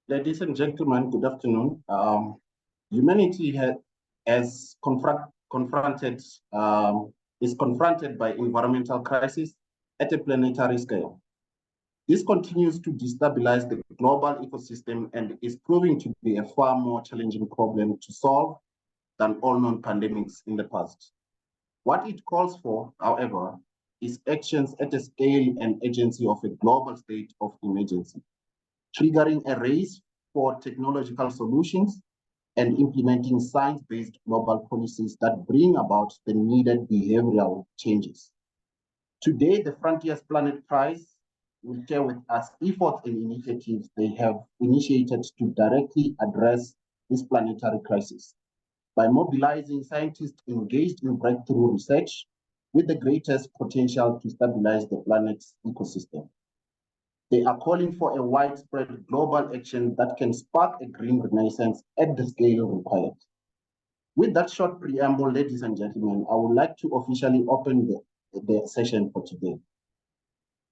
Ladies and gentlemen, good afternoon. Humanity has confronted is confronted by environmental crisis at a planetary scale. This continues to destabilize the global ecosystem and is proving to be a far more challenging problem to solve than all known pandemics in the past. What it calls for, however, is actions at a scale and agency of a global state of emergency, triggering a race for technological solutions and implementing science-based global policies that bring about the needed behavioral changes. Today, the Frontiers Planet Prize will share with us efforts and initiatives they have initiated to directly address this planetary crisis by mobilizing scientists engaged in breakthrough research with the greatest potential to stabilize the planet's ecosystem. They are calling for a widespread global action that can spark a green renaissance at the scale required. With that short preamble, ladies and gentlemen, I would like to officially open the session for today.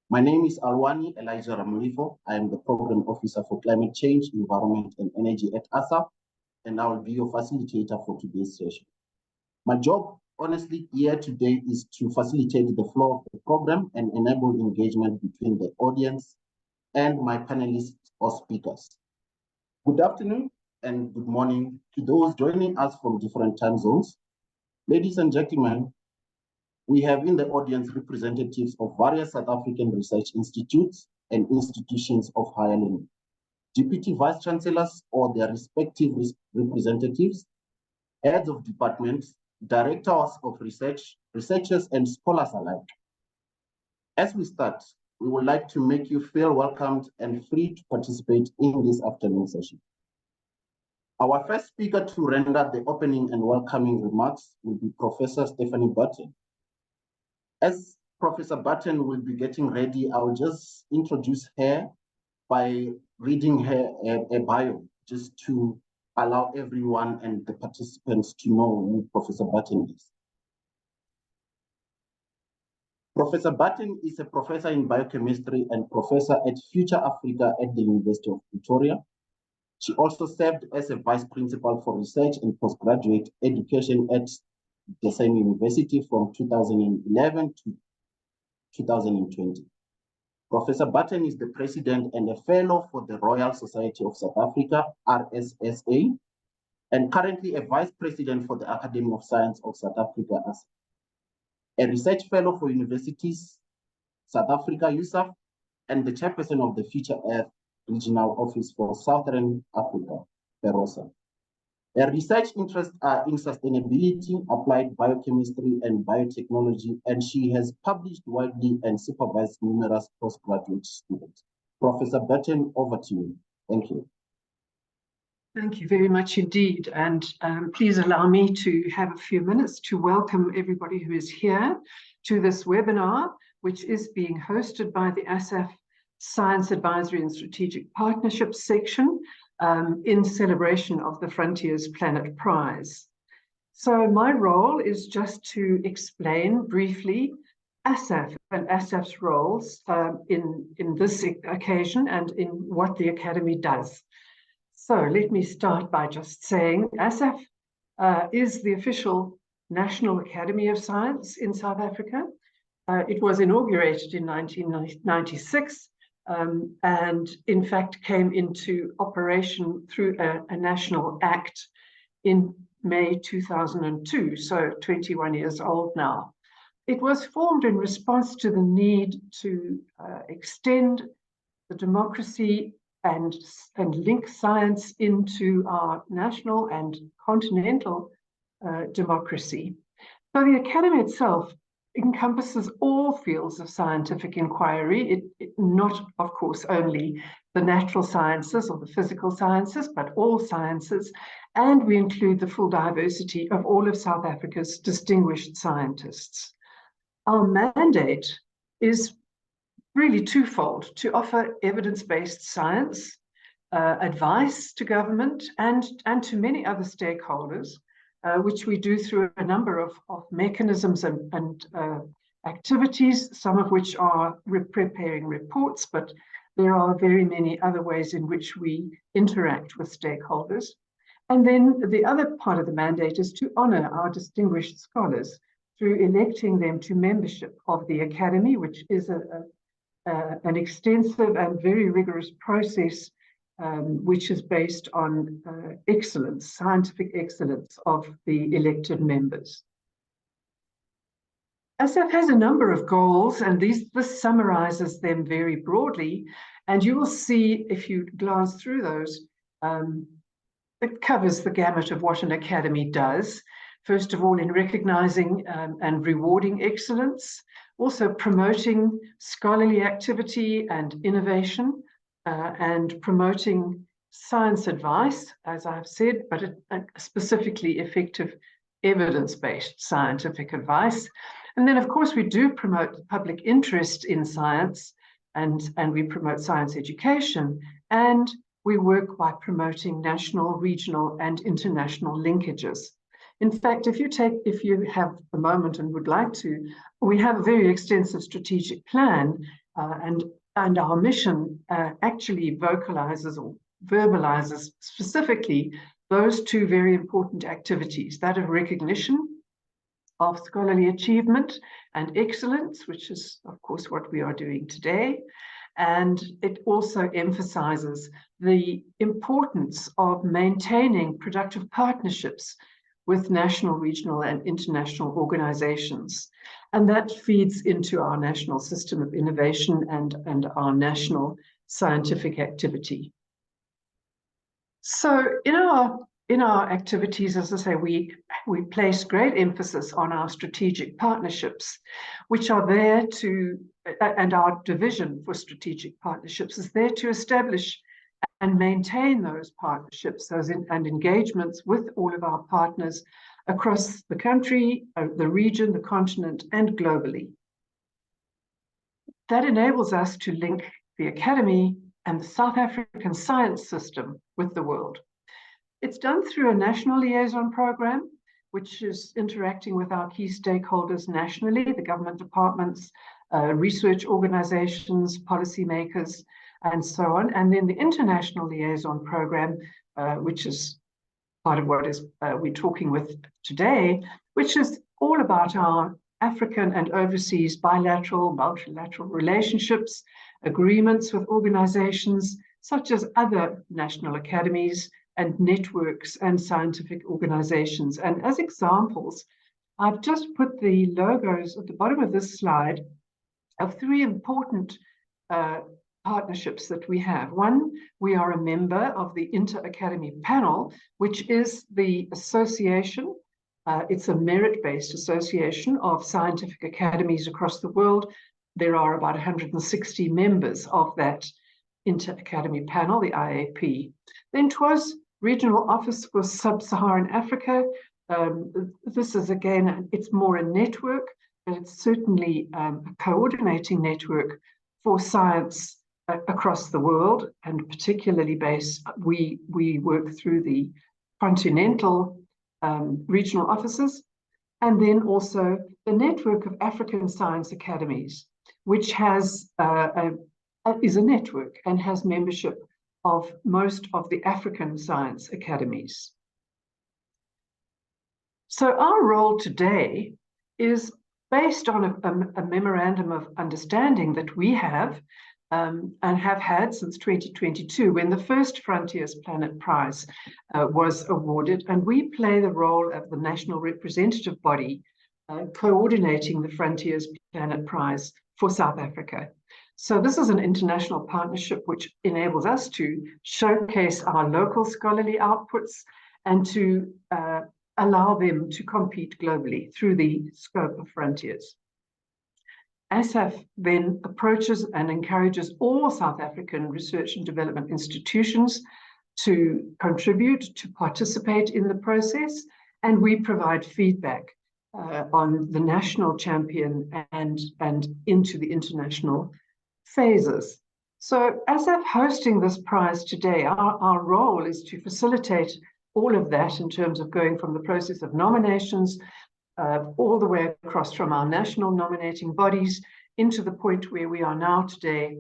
My name is Alwani Elijah Ramulifo. I am the Program Officer for Climate Change, Environment and Energy at ASSAf, and I will be your facilitator for today's session. My job, honestly, here today is to facilitate the flow of the program and enable engagement between the audience and my panelists or speakers. Good afternoon and good morning to those joining us from different time zones. Ladies and gentlemen, we have in the audience representatives of various South African research institutes and institutions of higher learning, deputy vice chancellors or their respective representatives, heads of departments, directors of research, researchers, and scholars alike. As we start, we would like to make you feel welcomed and free to participate in this afternoon session. Our first speaker to render the opening and welcoming remarks will be Professor Stephanie Burton. As Professor Burton will be getting ready, I will just introduce her by reading her a bio, just to allow everyone and the participants to know who Professor Burton is. Professor Burton is a professor in biochemistry and professor at Future Africa at the University of Pretoria. She also served as a vice principal for research and postgraduate education at the same university from 2011 to 2020. Professor Burton is the president and a fellow for the Royal Society of South Africa, RSSA, and currently a vice president for the Academy of Science of South Africa, ASSAf. A research fellow for universities, South Africa, ASSAf, and the chairperson of the Future Earth Regional Office for Southern Africa, PEROSA. Her research interests are in sustainability, applied biochemistry, and biotechnology, and she has published widely and supervised numerous postgraduate students. Professor Burton, over to you. Thank you. Thank you very much indeed. And please allow me to have a few minutes to welcome everybody who is here to this webinar, which is being hosted by the ASSAf Science Advisory and Strategic Partnerships section in celebration of the Frontiers Planet Prize. So my role is just to explain briefly ASSAf and ASSAf's roles in this occasion and in what the Academy does. So let me start by just saying ASSAf is the official National Academy of Science in South Africa. It was inaugurated in 1996 and in fact came into operation through a national act in May 2002, so 21 years old now. It was formed in response to the need to extend the democracy and link science into our national and continental democracy. So the Academy itself encompasses all fields of scientific inquiry, not, of course, only the natural sciences or the physical sciences, but all sciences, and we include the full diversity of all of South Africa's distinguished scientists. Our mandate is really twofold: to offer evidence-based science advice to government and to many other stakeholders, which we do through a number of mechanisms and activities, some of which are preparing reports, but there are very many other ways in which we interact with stakeholders. And then the other part of the mandate is to honor our distinguished scholars through electing them to membership of the Academy, which is an extensive and very rigorous process, which is based on excellence, scientific excellence of the elected members. ASSAf has a number of goals, and this summarizes them very broadly. And you will see, if you glance through those, it covers the gamut of what an academy does. First of all, in recognizing and rewarding excellence, also promoting scholarly activity and innovation, and promoting science advice, as I've said, but specifically effective evidence-based scientific advice. And then, of course, we do promote public interest in science, and we promote science education, and we work by promoting national, regional, and international linkages. In fact, if you have a moment and would like to, we have a very extensive strategic plan, and our mission actually vocalizes or verbalizes specifically those two very important activities, that of recognition of scholarly achievement and excellence, which is, of course, what we are doing today. And it also emphasizes the importance of maintaining productive partnerships with national, regional, and international organizations. And that feeds into our national system of innovation and our national scientific activity. So in our activities, as I say, we place great emphasis on our strategic partnerships, which are there to, and our division for strategic partnerships is there to establish and maintain those partnerships and engagements with all of our partners across the country, the region, the continent, and globally. That enables us to link the Academy and the South African science system with the world. It's done through a national liaison program, which is interacting with our key stakeholders nationally, the government departments, research organizations, policymakers, and so on. And then the international liaison program, which is part of what we're talking with today, which is all about our African and overseas bilateral, multilateral relationships, agreements with organizations such as other national academies and networks and scientific organizations. And as examples, I've just put the logos at the bottom of this slide of three important partnerships that we have. One, we are a member of the Inter-Academy Panel, which is the association. It's a merit-based association of scientific academies across the world. There are about 160 members of that Inter-Academy Panel, the IAP. Then TWAS, Regional Office for Sub-Saharan Africa. This is, again, it's more a network, but it's certainly a coordinating network for science across the world, and particularly we work through the continental regional offices, and then also the network of African science academies, which is a network and has membership of most of the African science academies. So our role today is based on a memorandum of understanding that we have and have had since 2022, when the first Frontiers Planet Prize was awarded, and we play the role of the national representative body coordinating the Frontiers Planet Prize for South Africa. So this is an international partnership which enables us to showcase our local scholarly outputs and to allow them to compete globally through the scope of Frontiers. ASSAf then approaches and encourages all South African research and development institutions to contribute, to participate in the process, and we provide feedback on the national champion and into the international phases. So ASSAf hosting this prize today, our role is to facilitate all of that in terms of going from the process of nominations all the way across from our national nominating bodies into the point where we are now today,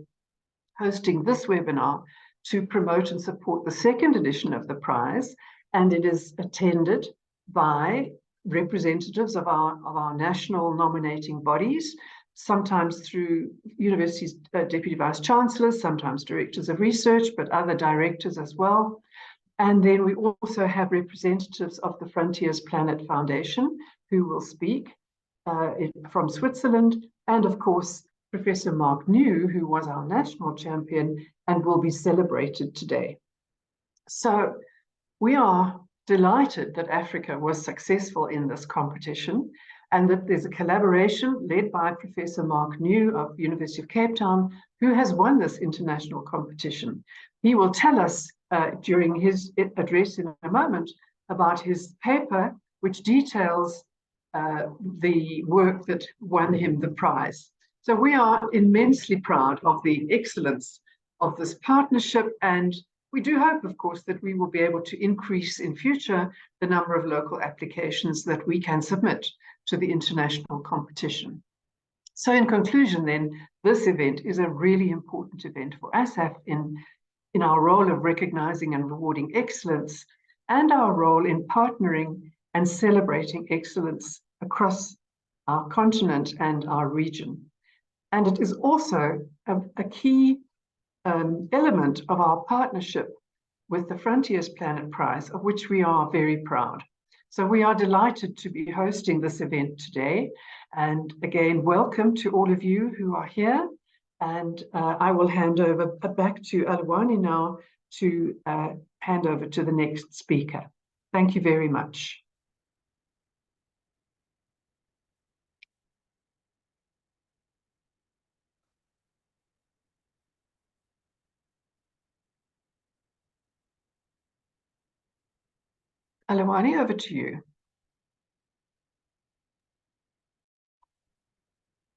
hosting this webinar to promote and support the second edition of the prize, and it is attended by representatives of our national nominating bodies, sometimes through universities' deputy vice chancellors, sometimes directors of research, but other directors as well. And then we also have representatives of the Frontiers Planet Foundation who will speak from Switzerland, and of course, Professor Mark New, who was our national champion and will be celebrated today. So we are delighted that Africa was successful in this competition, and that there's a collaboration led by Professor Mark New of University of Cape Town, who has won this international competition. He will tell us during his address in a moment about his paper, which details the work that won him the prize. So we are immensely proud of the excellence of this partnership, and we do hope, of course, that we will be able to increase in future the number of local applications that we can submit to the international competition. So in conclusion then, this event is a really important event for ASSAf in our role of recognizing and rewarding excellence, and our role in partnering and celebrating excellence across our continent and our region. And it is also a key element of our partnership with the Frontiers Planet Prize, of which we are very proud. So we are delighted to be hosting this event today. And again, welcome to all of you who are here. And I will hand over back to Alwani now to hand over to the next speaker. Thank you very much. Alwani, over to you.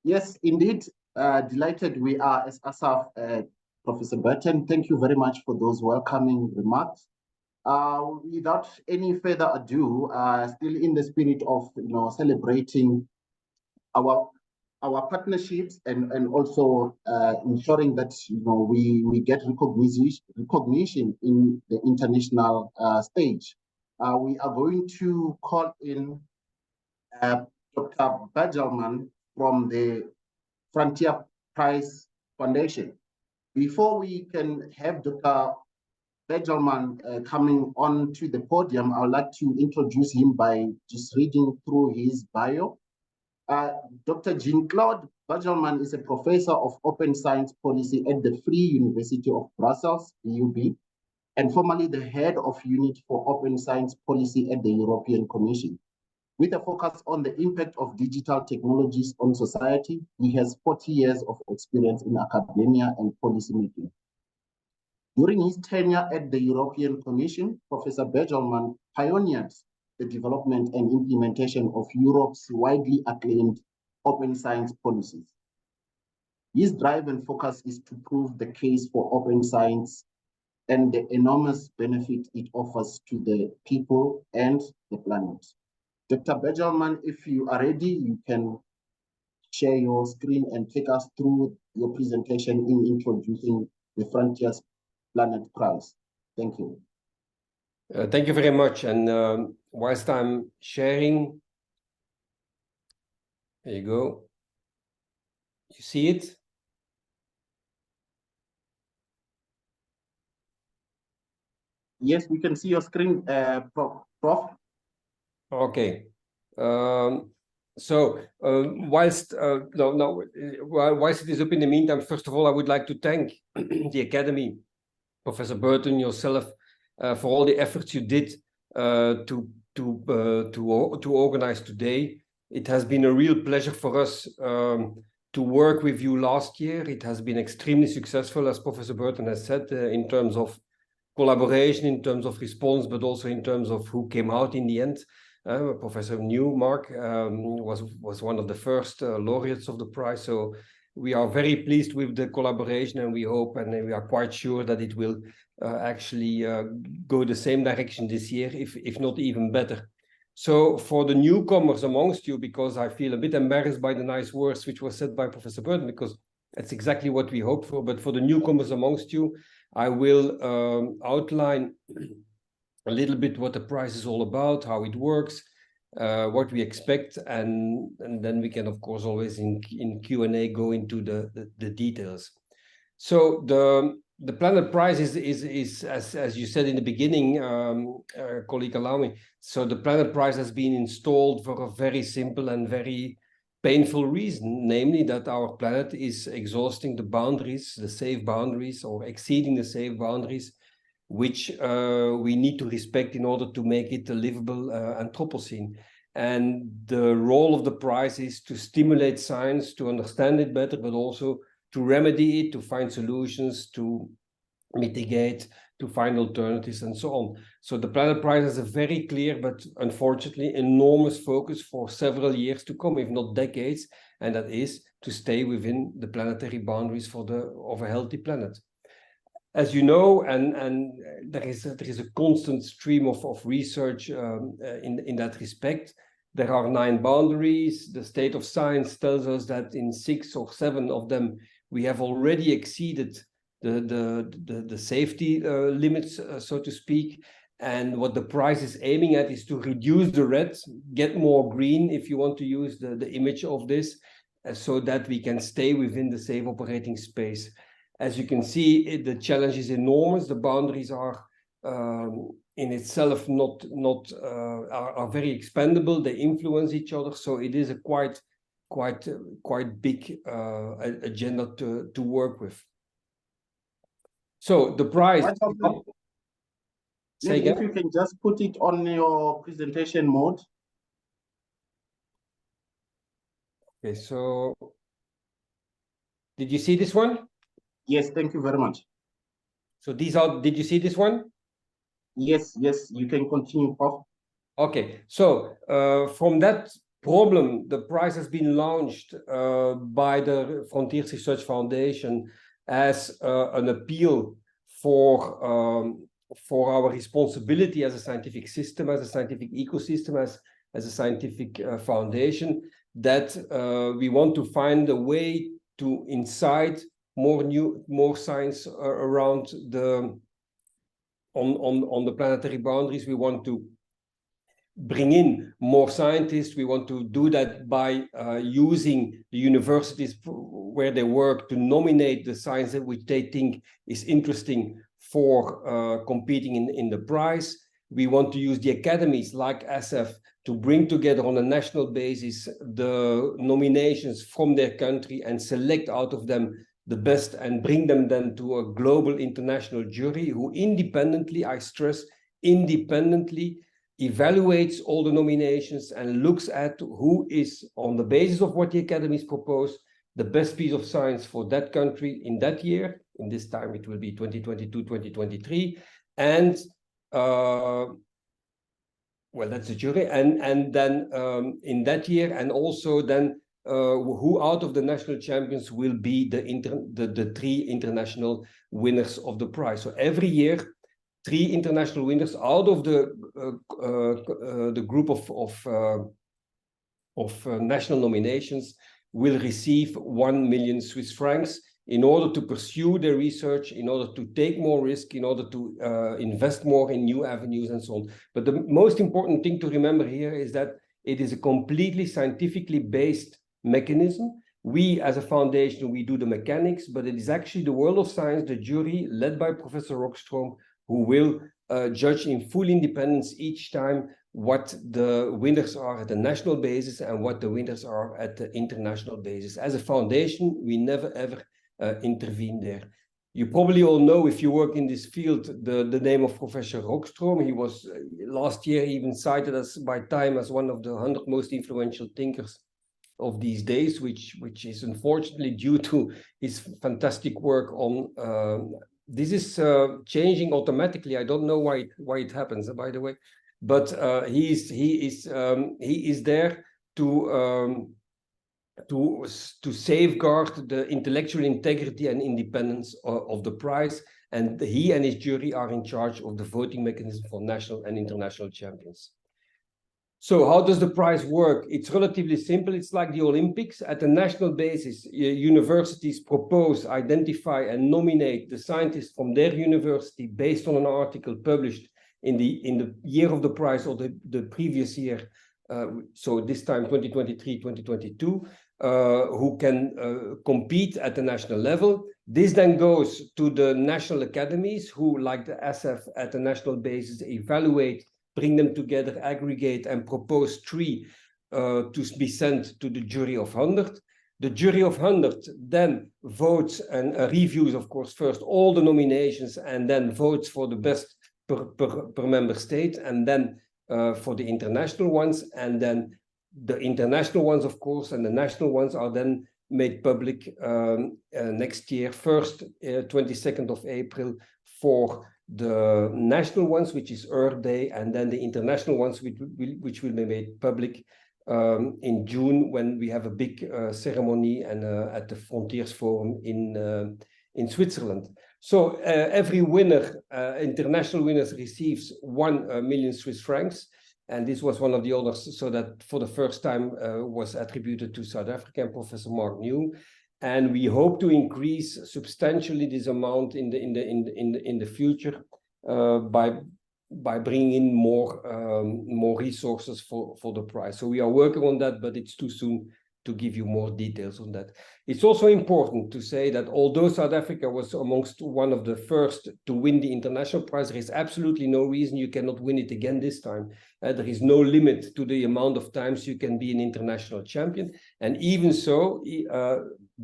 Yes, indeed. Delighted we are as ASSAf, Professor Burton. Thank you very much for those welcoming remarks. Without any further ado, still in the spirit of celebrating our partnerships and also ensuring that we get recognition in the international stage. We are going to call in Dr. Bagelman from the Frontier Prize Foundation. Before we can have Dr. Bagelman coming on to the podium, I would like to introduce him by just reading through his bio. Dr. Jean-Claude Bagelman is a professor of open science policy at the Free University of Brussels, EUB, and formerly the head of unit for open science policy at the European Commission. With a focus on the impact of digital technologies on society, he has 40 years of experience in academia and policymaking. During his tenure at the European Commission, Professor Bagelman pioneered the development and implementation of Europe's widely acclaimed open science policies. His drive and focus is to prove the case for open science and the enormous benefit it offers to the people and the planet. Dr. Bagelman, if you are ready, you can share your screen and take us through your presentation in introducing the Frontiers Planet Prize. Thank you. Thank you very much. And whilst I'm sharing, there you go. You see it? Yes, we can see your screen, Prof. Okay. Whilst whilst it is up in the meantime, first of all, I would like to thank the Academy, Professor Burton, yourself, for all the efforts you did to organize today. It has been a real pleasure for us to work with you last year. It has been extremely successful, as Professor Burton has said, in terms of collaboration, in terms of response, but also in terms of who came out in the end. Professor Mark was one of the first laureates of the prize. So we are very pleased with the collaboration, and we hope and we are quite sure that it will actually go the same direction this year, if not even better. So for the newcomers amongst you, because I feel a bit embarrassed by the nice words which were said by Professor Burton, because That's exactly what we hope for. But for the newcomers amongst you, I will outline a little bit what the prize is all about, how it works, what we expect, and then we can, of course, always in Q&A go into the details. So the Planet Prize is as you said in the beginning, colleague Allow. So the Planet Prize has been installed for a very simple and very painful reason, namely that our planet is exhausting the boundaries, the safe boundaries, or exceeding the safe boundaries, which we need to respect in order to make it a livable Anthropocene. And the role of the prize is to stimulate science, to understand it better, but also to remedy it, to find solutions, to mitigate, to find alternatives, and so on. So the Planet Prize has a very clear, but unfortunately enormous focus for several years to come, if not decades, and that is to stay within the planetary boundaries of a healthy planet. As you know, and there is a constant stream of research in that respect. There are 9 boundaries. The state of science tells us that in 6 or 7 of them, we have already exceeded the safety limits, so to speak. And what the prize is aiming at is to reduce the red, get more green, if you want to use the image of this, so that we can stay within the safe operating space. As you can see, the challenge is enormous. The boundaries are in itself are very expandable. They influence each other, so it is a quite big agenda to work with. So the prize. Say again. If you can just put it on your presentation mode. Okay, so did you see this one? Yes, thank you very much. So these are, did you see this one? Yes, you can continue, Prof. Okay, so from that problem, the prize has been launched by the Frontiers Research Foundation as an appeal for our responsibility as a scientific system, as a scientific ecosystem, as a scientific foundation, that we want to find a way to incite more science around on the planetary boundaries. We want to bring in more scientists. We want to do that by using the universities where they work to nominate the science which they think is interesting for competing in the prize. We want to use the academies like ASSAf to bring together on a national basis the nominations from their country and select out of them the best and bring them then to a global international jury who independently, I stress, independently evaluates all the nominations and looks at who is, on the basis of what the academies propose, the best piece of science for that country in that year. In this time, it will be 2022, 2023. And, well, that's the jury. And then in that year, and also then who out of the national champions will be the 3 international winners of the prize. So every year, 3 international winners out of the group of national nominations will receive 1 million Swiss francs in order to pursue their research, in order to take more risk, in order to invest more in new avenues and so on. But the most important thing to remember here is that it is a completely scientifically based mechanism. We, as a foundation, we do the mechanics, but it is actually the world of science, the jury, led by Professor Rockstrom, who will judge in full independence each time what the winners are at the national basis and what the winners are at the international basis. As a foundation, we never ever intervene there. You probably all know, if you work in this field, the name of Professor Rockstrom. He was last year even cited by Time as one of the 100 most influential thinkers of these days, which is unfortunately due to his fantastic work on this is changing automatically. I don't know why it happens, by the way, but he is there to safeguard the intellectual integrity and independence of the prize, and he and his jury are in charge of the voting mechanism for national and international champions. So how does the prize work? It's relatively simple. It's like the Olympics. At a national basis, universities propose, identify, and nominate the scientists from their university based on an article published in the year of the prize or the previous year. So this time 2023, 2022, who can compete at the national level. This then goes to the national academies who, like the ASSAf, at a national basis, evaluate, bring them together, aggregate, and propose 3 to be sent to the jury of 100. The jury of 100 then votes and reviews, of course, first all the nominations and then votes for the best per member state, and then for the international ones. And then the international ones, of course, and the national ones are then made public next year, 22nd of April for the national ones, which is Earth Day, and then the international ones, which will be made public in June, when we have a big ceremony and at the Frontiers Forum in Switzerland. So every winner, international winners, receives 1 million Swiss francs. And this was one of the honors, so that for the first time was attributed to South Africa and Professor Mark New. And we hope to increase substantially this amount in the future by bringing in more resources for the prize. So we are working on that, but it's too soon to give you more details on that. It's also important to say that although South Africa was amongst one of the first to win the international prize, there is absolutely no reason you cannot win it again this time. There is no limit to the amount of times you can be an international champion. And even so,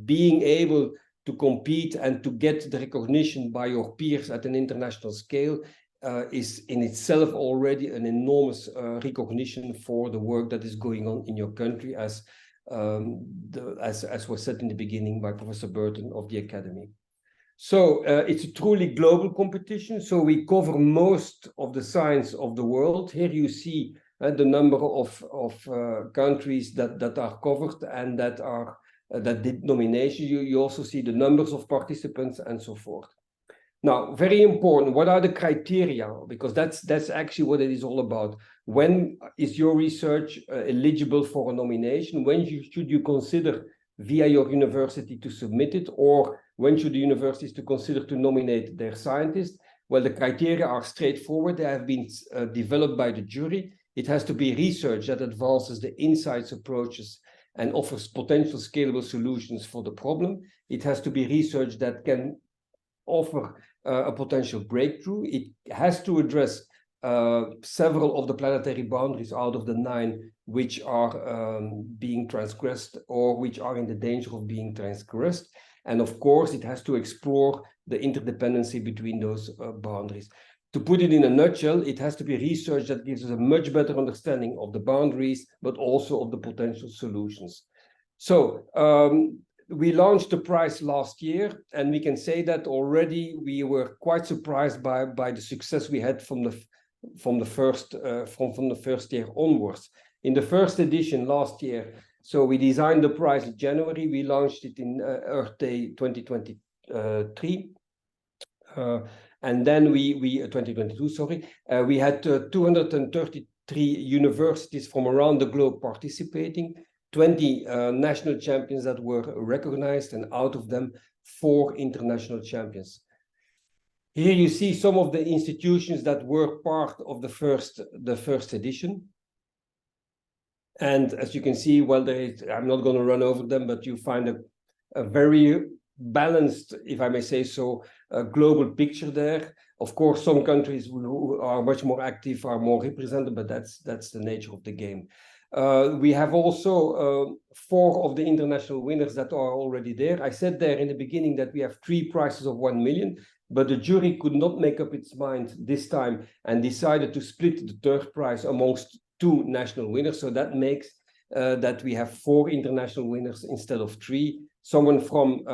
being able to compete and to get the recognition by your peers at an international scale is in itself already an enormous recognition for the work that is going on in your country, as was said in the beginning by Professor Burton of the Academy. So it's a truly global competition. So we cover most of the science of the world. Here you see the number of countries that are covered and that did nomination. You also see the numbers of participants and so forth. Now, very important, what are the criteria? Because that's actually what it is all about. When is your research eligible for a nomination? When should you consider via your university to submit it? Or when should the universities to consider to nominate their scientists? Well, the criteria are straightforward. They have been developed by the jury. It has to be research that advances the insights, approaches, and offers potential scalable solutions for the problem. It has to be research that can offer a potential breakthrough. It has to address several of the planetary boundaries out of the 9 which are being transgressed or which are in the danger of being transgressed. And of course, it has to explore the interdependency between those boundaries. To put it in a nutshell, it has to be research that gives us a much better understanding of the boundaries, but also of the potential solutions. So we launched the prize last year, and we can say that already we were quite surprised by the success we had from the first year onwards. In the first edition last year, so we designed the prize in January. We launched it in Earth Day 2023. And then we 2022, sorry. We had 233 universities from around the globe participating, 20 national champions that were recognized, and out of them 4 international champions. Here you see some of the institutions that were part of the first edition. And as you can see, well, I'm not going to run over them, but you find a very balanced, if I may say so, global picture there. Of course, some countries who are much more active are more represented, but that's the nature of the game. We have also 4 of the international winners that are already there. I said there in the beginning that we have 3 prizes of 1 million, but the jury could not make up its mind this time and decided to split the 3rd prize amongst 2 national winners. So that makes that we have 4 international winners instead of 3. Someone from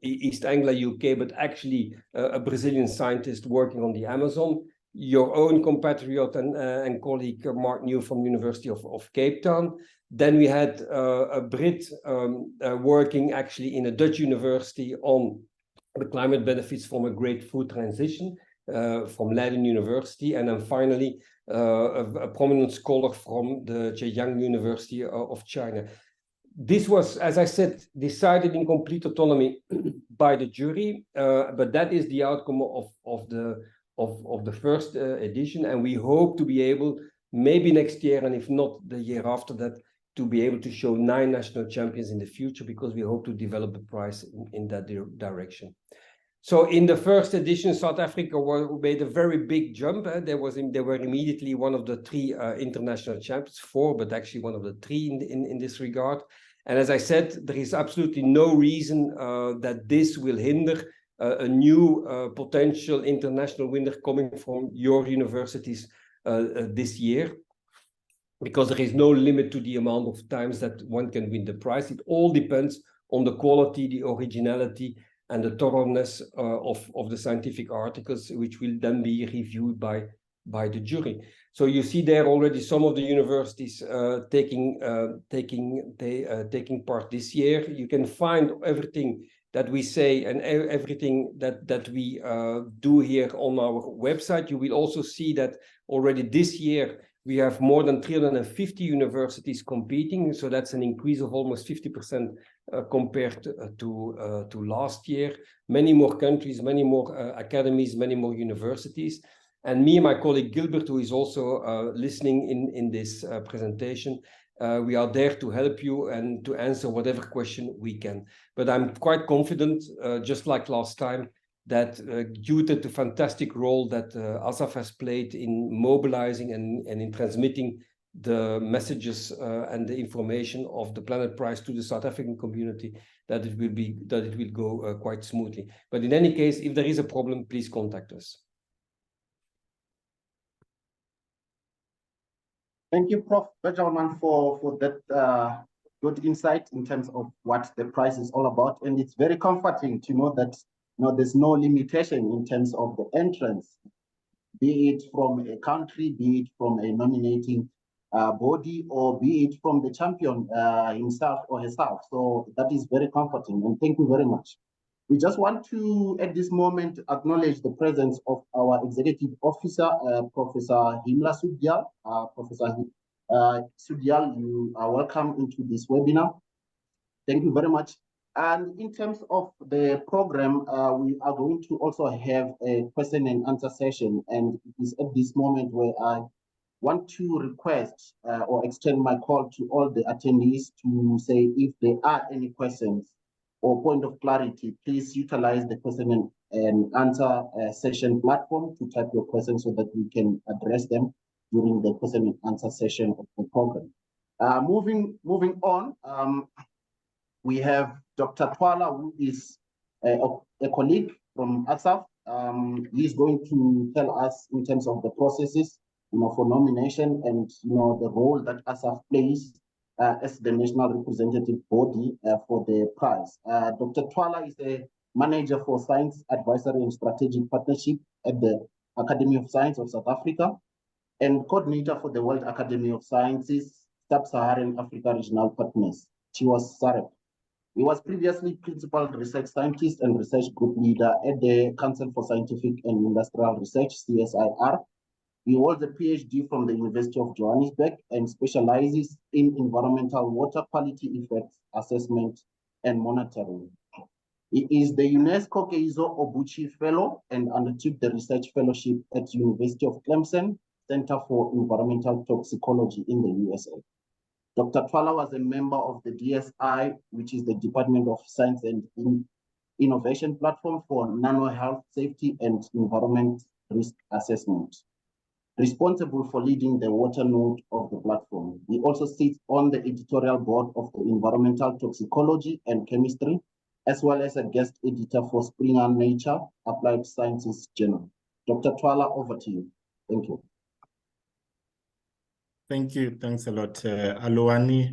East Anglia, UK, but actually a Brazilian scientist working on the Amazon. Your own compatriot and colleague Mark New from University of Cape Town. Then we had a Brit working actually in a Dutch university on the climate benefits from a great food transition. from Leiden University, and then finally a prominent scholar from the Zhejiang University of China. This was, as I said, decided in complete autonomy by the jury, but that is the outcome of the first edition, and we hope to be able, maybe next year, and if not the year after that, to be able to show 9 national champions in the future, because we hope to develop the prize in that direction. So in the first edition, South Africa made a very big jump. They were immediately one of the 3 international champions, 4, but actually one of the 3 in this regard. And as I said, there is absolutely no reason that this will hinder a new potential international winner coming from your universities this year, because there is no limit to the amount of times that one can win the prize. It all depends on the quality, the originality, and the thoroughness of the scientific articles, which will then be reviewed by the jury. So you see there already some of the universities taking part this year. You can find everything that we say and everything that we do here on our website. You will also see that already this year we have more than 350 universities competing, so that's an increase of almost 50% compared to last year. Many more countries, many more academies, many more universities. And me and my colleague Gilbert, who is also listening in this presentation, we are there to help you and to answer whatever question we can. But I'm quite confident, just like last time, that due to the fantastic role that ASSAf has played in mobilizing and in transmitting the messages and the information of the Planet Prize to the South African community, that it will go quite smoothly. But in any case, if there is a problem, please contact us. Thank you, Prof. Benjamin, for that good insight in terms of what the prize is all about. And it's very comforting to know that there's no limitation in terms of the entrance, be it from a country, be it from a nominating body, or be it from the champion himself or herself. So that is very comforting, and thank you very much. We just want to, at this moment, acknowledge the presence of our executive officer, Professor Himla Sudyal. Professor Sudyal, you are welcome into this webinar. Thank you very much. And in terms of the program, we are going to also have a question and answer session. And it is at this moment where I want to request or extend my call to all the attendees to say if there are any questions or point of clarity, please utilize the question and answer session platform to type your questions so that we can address them during the question and answer session of the program. Moving on, we have Dr. Twala, who is a colleague from ASSAf. He's going to tell us in terms of the processes, for nomination and the role that ASSAf plays as the national representative body for the prize. Dr. Twala is a manager for science advisory and strategic partnership at the Academy of Science of South Africa and coordinator for the World Academy of Sciences Sub-Saharan Africa Regional Partners. She was SAREP. He was previously principal research scientist and research group leader at the Council for Scientific and Industrial Research, CSIR. He holds a PhD from the University of Johannesburg and specializes in environmental water quality effects assessment and monitoring. He is the UNESCO Keizo Obuchi Fellow and undertook the research fellowship at University of Clemson Center for Environmental Toxicology in the USA. Dr. Twala was a member of the DSI, which is the Department of Science and Innovation Platform for Nano Health Safety and Environment Risk Assessment, responsible for leading the water node of the platform. He also sits on the editorial board of the Environmental Toxicology and Chemistry, as well as a guest editor for Springer Nature Applied Sciences Journal. Dr. Twala, over to you. Thank you. Thank you. Thanks a lot, Aluani.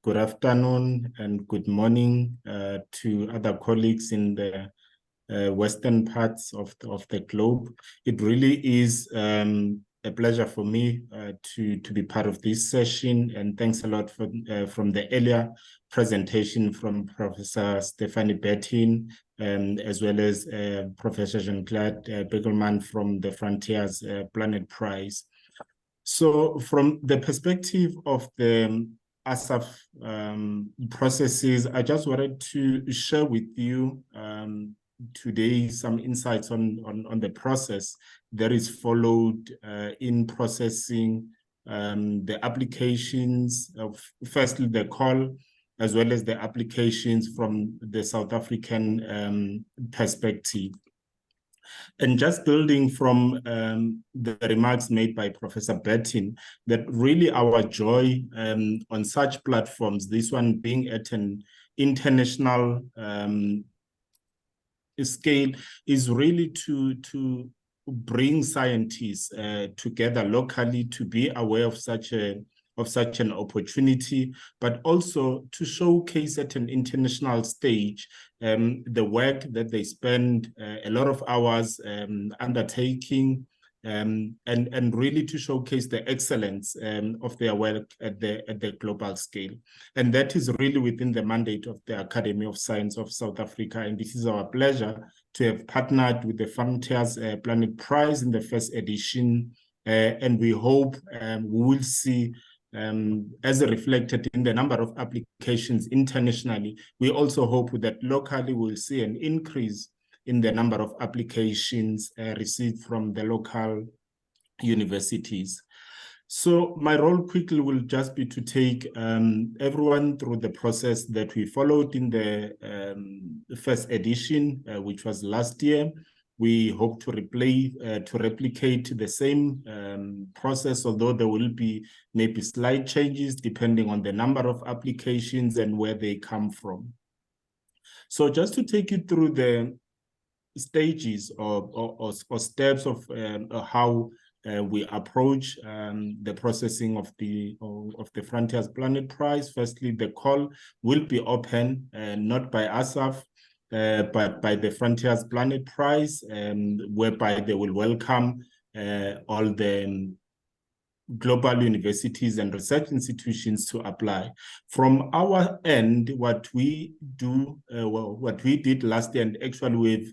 Good afternoon and good morning to other colleagues in the western parts of the globe. It really is a pleasure for me to be part of this session, and thanks a lot for from the earlier presentation from Professor Stephanie Bertin as well as Professor Jean-Claude Begelman from the Frontiers Planet Prize. So from the perspective of the ASSAf processes, I just wanted to share with you today some insights on the process that is followed in processing the applications of, firstly, the call, as well as the applications from the South African perspective. And just building from the remarks made by Professor Bertin, that really our joy on such platforms, this one being at an international scale, is really to bring scientists together locally to be aware of such an opportunity, but also to showcase at an international stage the work that they spend a lot of hours undertaking, and really to showcase the excellence of their work at the global scale. And that is really within the mandate of the Academy of Science of South Africa. And this is our pleasure to have partnered with the Frontiers Planet Prize in the first edition. And we hope we will see, as reflected in the number of applications internationally, we also hope that locally we'll see an increase in the number of applications received from the local universities. So my role quickly will just be to take everyone through the process that we followed in the first edition, which was last year. We hope to replicate the same process, although there will be maybe slight changes depending on the number of applications and where they come from. So just to take you through the stages or steps of how we approach the processing of the Frontiers Planet Prize. Firstly, the call will be open, not by ASSAf, but by the Frontiers Planet Prize, whereby they will welcome all the global universities and research institutions to apply. From our end, what we do, what we did last year, and actually we've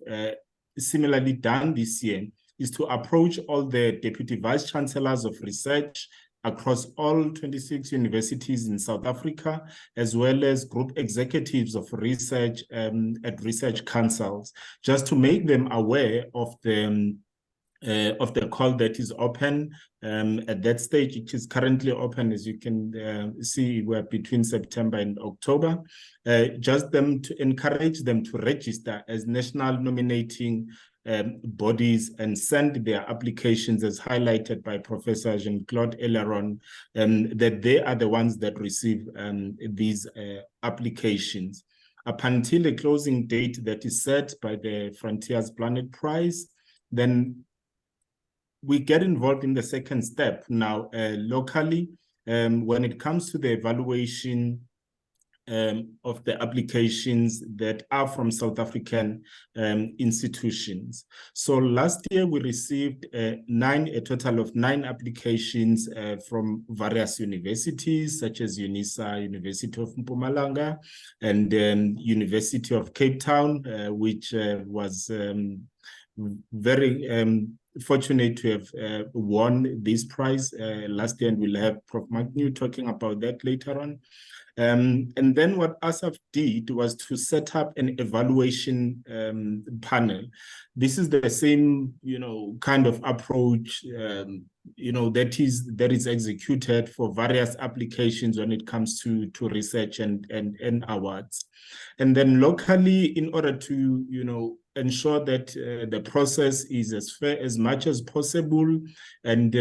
similarly done this year, is to approach all the deputy vice chancellors of research across all 26 universities in South Africa, as well as group executives of research at research councils, just to make them aware of the call that is open at that stage. It is currently open, as you can see, we're between September and October. Just them to encourage them to register as national nominating bodies and send their applications, as highlighted by Professor Jean-Claude earlier on, that they are the ones that receive these applications. Up until a closing date that is set by the Frontiers Planet Prize, then we get involved in the second step now locally when it comes to the evaluation of the applications that are from South African institutions. So last year we received a total of 9 applications from various universities, such as UNISA, University of Mpumalanga, and University of Cape Town, which was very fortunate to have won this prize last year, and we'll have Prof. Magnew talking about that later on. And then what ASSAf did was to set up an evaluation panel. This is the same, kind of approach, that is executed for various applications when it comes to research and awards. And then locally, in order to, ensure that the process is as fair as much as possible, and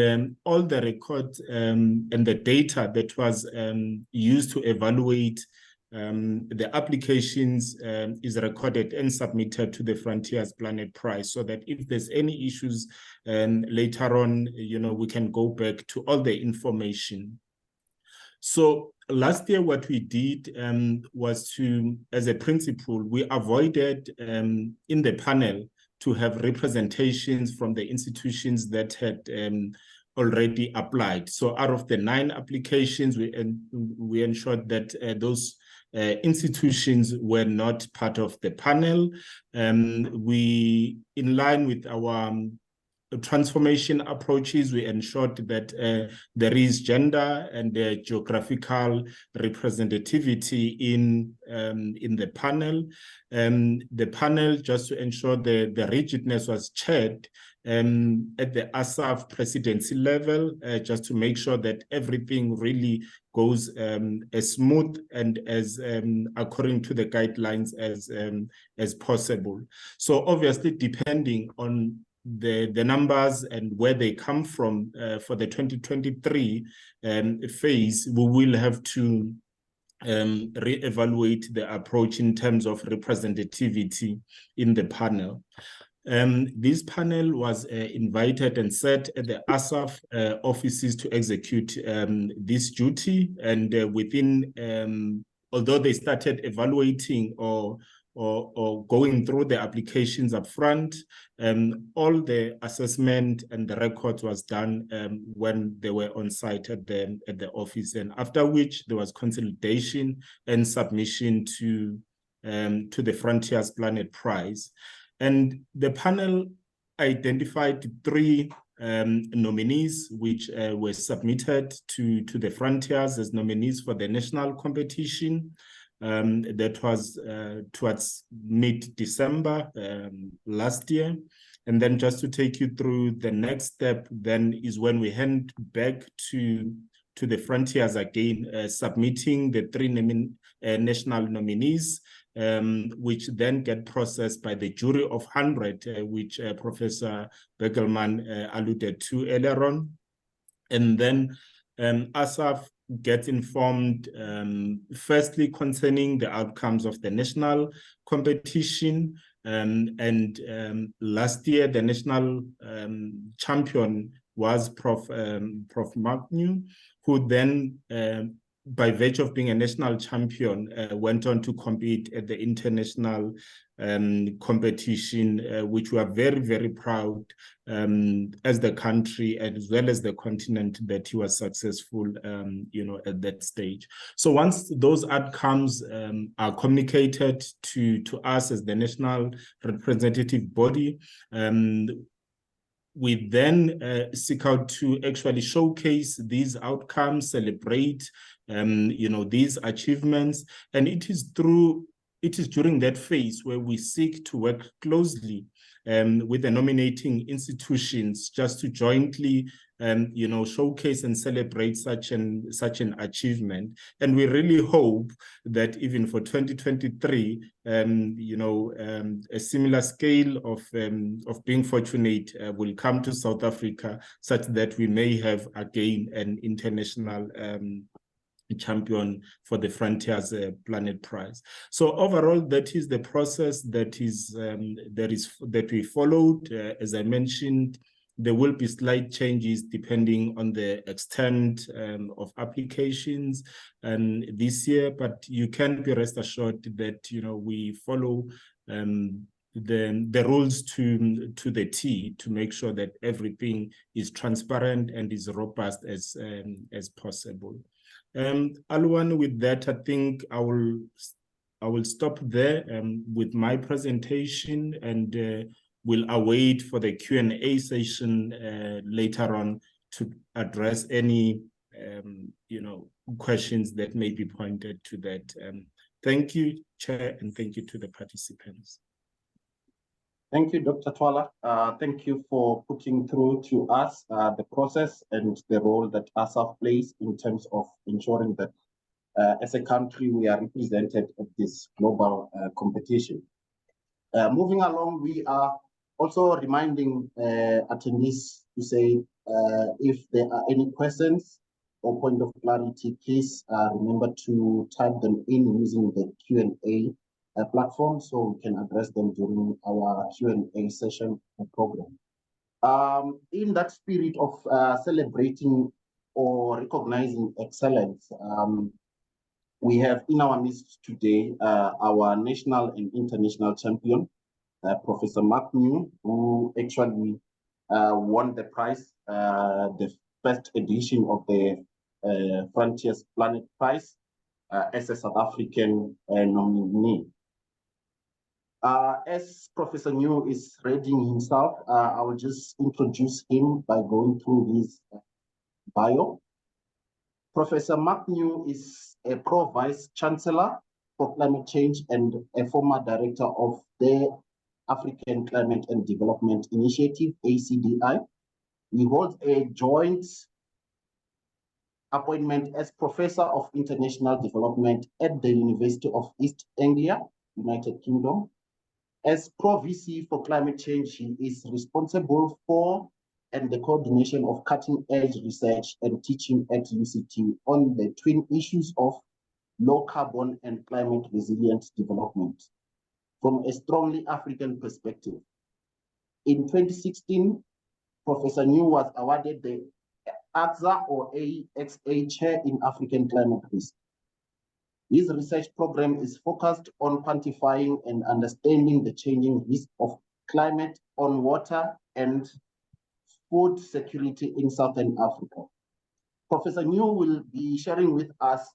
all the records and the data that was used to evaluate the applications is recorded and submitted to the Frontiers Planet Prize, so that if there's any issues later on, we can go back to all the information. So last year, what we did was to, as a principle, we avoided in the panel to have representations from the institutions that had already applied. So out of the 9 applications, we ensured that those institutions were not part of the panel. We, in line with our transformation approaches, we ensured that there is gender and geographical representativity in the panel. The panel, just to ensure the rigidness, was chaired at the ASSAf presidency level, just to make sure that everything really goes as smooth and as according to the guidelines as possible. So obviously, depending on the numbers and where they come from for the 2023 phase, we will have to reevaluate the approach in terms of representativity in the panel. This panel was invited and set at the ASSAf offices to execute this duty, and within, although they started evaluating or going through the applications up front, all the assessment and the records was done when they were on site at the office, and after which there was consolidation and submission to the Frontiers Planet Prize. And the panel identified 3 nominees which were submitted to the Frontiers as nominees for the national competition. That was towards mid-December last year. And then just to take you through the next step, then is when we hand back to the Frontiers again, submitting the 3 national nominees, which then get processed by the jury of 100, which Professor Begelman alluded to earlier on. And then ASSAf gets informed, firstly, concerning the outcomes of the national competition. And last year, the national champion was Prof. Magnu, who then, by virtue of being a national champion, went on to compete at the international competition, which we are very, very proud as the country as well as the continent that he was successful, at that stage. So once those outcomes are communicated to us as the national representative body, we then seek out to actually showcase these outcomes, celebrate, these achievements. And it is during that phase where we seek to work closely with the nominating institutions just to jointly showcase and celebrate such an achievement. And we really hope that even for 2023, a similar scale of being fortunate will come to South Africa, such that we may have again an international champion for the Frontiers Planet Prize. So overall, that is the process that we followed. As I mentioned, there will be slight changes depending on the extent of applications this year, but you can be rest assured that we follow the rules to the T to make sure that everything is transparent and is robust as possible. Alwan, with that, I think I will stop there with my presentation, and we'll await for the Q&A session later on to address any questions that may be pointed to that. Thank you, Chair, and thank you to the participants. Thank you, Dr. Twala. Thank you for putting through to us the process and the role that ASSAf plays in terms of ensuring that as a country we are represented at this global competition. Moving along, we are also reminding attendees to say if there are any questions or point of clarity, please remember to type them in using the Q&A platform so we can address them during our Q&A session program. In that spirit of celebrating or recognizing excellence, we have in our midst today our national and international champion, Professor Magnu, who actually won the prize, the first edition of the Frontiers Planet Prize. as a South African nominee. As Professor New is reading himself, I will just introduce him by going through his bio. Professor Mark New is a Pro-Vice Chancellor for Climate Change and a former director of the African Climate and Development Initiative, ACDI. He holds a joint appointment as Professor of International Development at the University of East Anglia, United Kingdom. As Pro-VC for Climate Change, he is responsible for and the coordination of cutting-edge research and teaching at UCT on the twin issues of low carbon and climate resilient development from a strongly African perspective. In 2016, Professor New was awarded the ASSAf or AXA Chair in African Climate Risk. His research program is focused on quantifying and understanding the changing risk of climate on water and food security in Southern Africa. Professor New will be sharing with us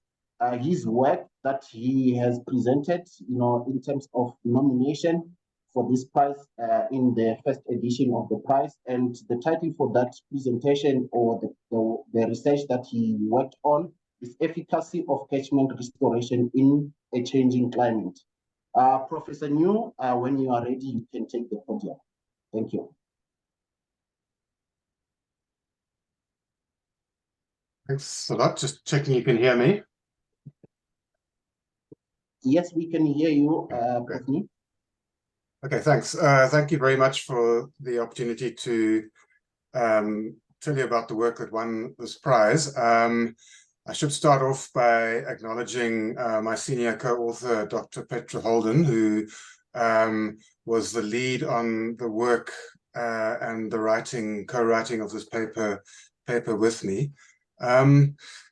his work that he has presented, in terms of nomination for this prize in the first edition of the prize. And the title for that presentation or the research that he worked on is Efficacy of Catchment Restoration in a Changing Climate. Professor New, when you are ready, you can take the podium. Thank you. Thanks a lot. Just checking you can hear me. Yes, we can hear you, Great. Prof. Okay, thanks. Thank you very much for the opportunity to tell you about the work that won this prize. I should start off by acknowledging my senior co-author, Dr. Petra Holden, who was the lead on the work and the co-writing of this paper with me.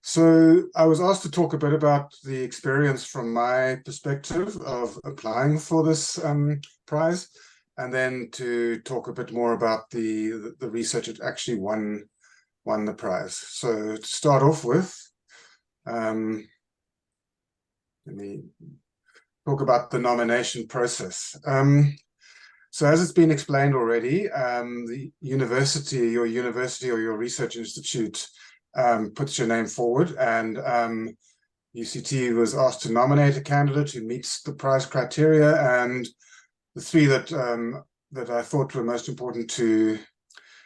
So I was asked to talk a bit about the experience from my perspective of applying for this prize, and then to talk a bit more about the research that actually won the prize. So to start off with, let me talk about the nomination process. So as it's been explained already, the university or your research institute puts your name forward, and UCT was asked to nominate a candidate who meets the prize criteria, and the three that I thought were most important to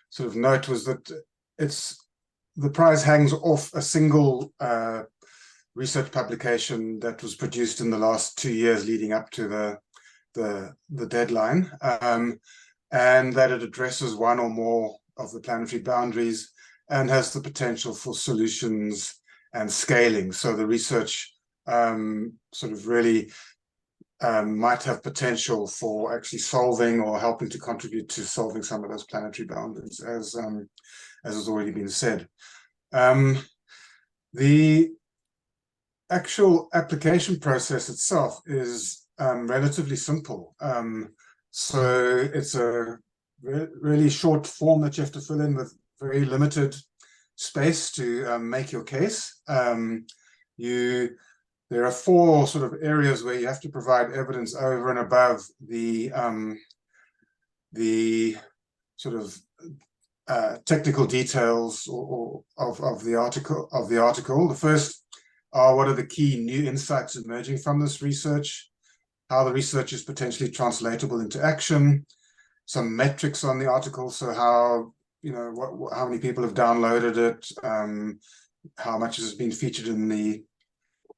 sort of note was that the prize hangs off a single research publication that was produced in the last 2 years leading up to the deadline, and that it addresses one or more of the planetary boundaries and has the potential for solutions and scaling. So the research sort of really might have potential for actually solving or helping to contribute to solving some of those planetary boundaries, as has already been said. The actual application process itself is relatively simple. So it's a really short form that you have to fill in with very limited space to make your case. There are 4 sort of areas where you have to provide evidence over and above the sort of technical details of the article. The first are what are the key new insights emerging from this research, how the research is potentially translatable into action, some metrics on the article, so how how many people have downloaded it, how much has been featured in the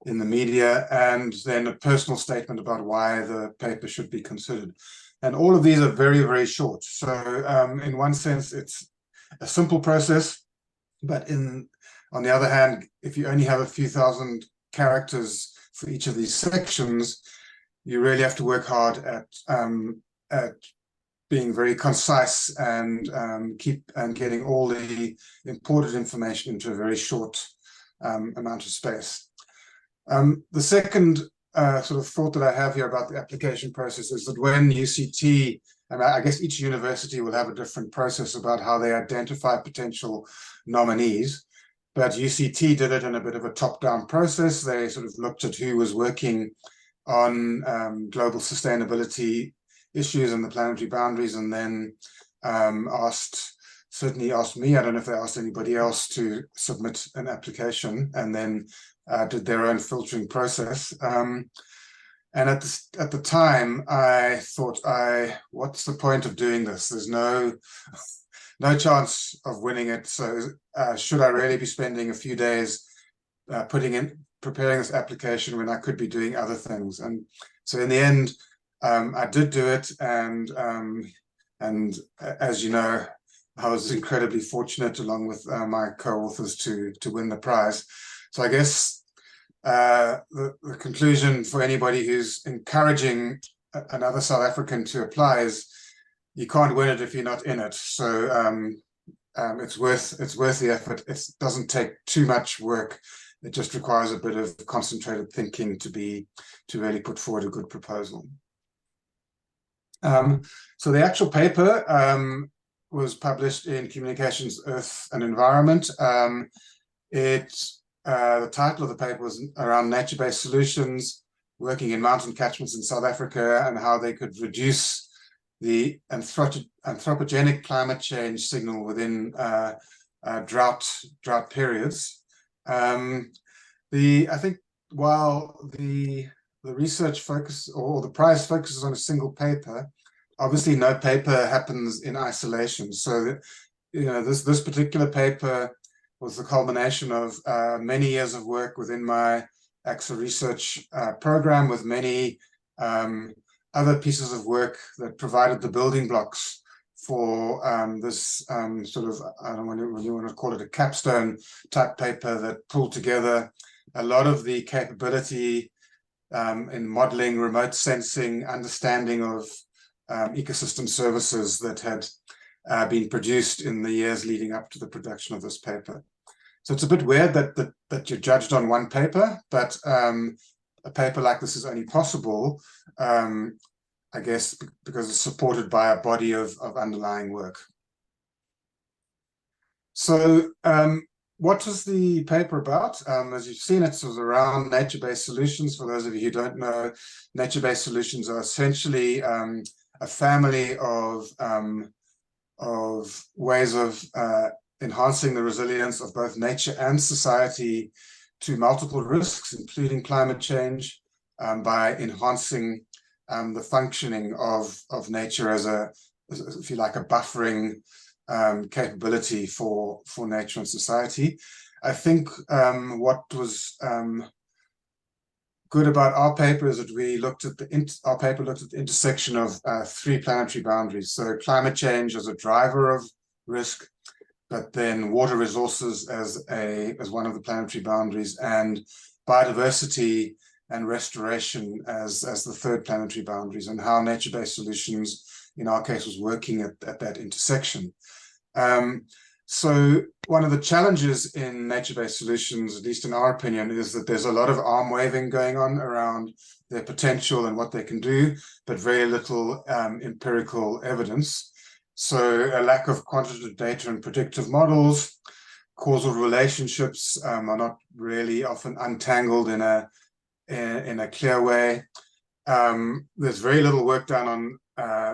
media, and then a personal statement about why the paper should be considered. And all of these are very, very short. So in one sense, it's a simple process, but on the other hand, if you only have a few thousand characters for each of these sections, you really have to work hard at being very concise and getting all the important information into a very short amount of space. The second sort of thought that I have here about the application process is that when UCT, and I guess each university will have a different process about how they identify potential nominees, but UCT did it in a bit of a top-down process. They sort of looked at who was working on global sustainability issues and the planetary boundaries, and then certainly asked me, I don't know if they asked anybody else, to submit an application, and then did their own filtering process. And at the time, I thought, what's the point of doing this? There's no chance of winning it. So should I really be spending a few days preparing this application when I could be doing other things? And so in the end, I did do it, and as you know, I was incredibly fortunate, along with my co-authors, to win the prize. So I guess the conclusion for anybody who's encouraging another South African to apply is, you can't win it if you're not in it. So it's worth the effort. It doesn't take too much work. It just requires a bit of concentrated thinking to really put forward a good proposal. So the actual paper was published in Communications, Earth and Environment. The title of the paper was around nature-based solutions working in mountain catchments in South Africa, and how they could reduce the anthropogenic climate change signal within drought periods. I think while the research focus, or the prize focuses on a single paper, obviously no paper happens in isolation. So this particular paper was the culmination of many years of work within my ASSAf research program, with many other pieces of work that provided the building blocks for this sort of, I don't know what you want to call it, a capstone type paper that pulled together a lot of the capability in modeling, remote sensing, understanding of ecosystem services that had been produced in the years leading up to the production of this paper. So it's a bit weird that you're judged on one paper, but a paper like this is only possible, I guess, because it's supported by a body of underlying work. So what was the paper about? As you've seen, it was around nature-based solutions. For those of you who don't know, nature-based solutions are essentially a family of ways of enhancing the resilience of both nature and society to multiple risks, including climate change, by enhancing the functioning of nature as if you like, a buffering capability for nature and society. I think what was good about our paper is that our paper looked at the intersection of three planetary boundaries. So climate change as a driver of risk, but then water resources as one of the planetary boundaries, and biodiversity and restoration as the third planetary boundaries, and how nature-based solutions, in our case, was working at that intersection. So one of the challenges in nature-based solutions, at least in our opinion, is that there's a lot of arm waving going on around their potential and what they can do, but very little empirical evidence. So a lack of quantitative data and predictive models, causal relationships are not really often untangled in a clear way. There's very little work done on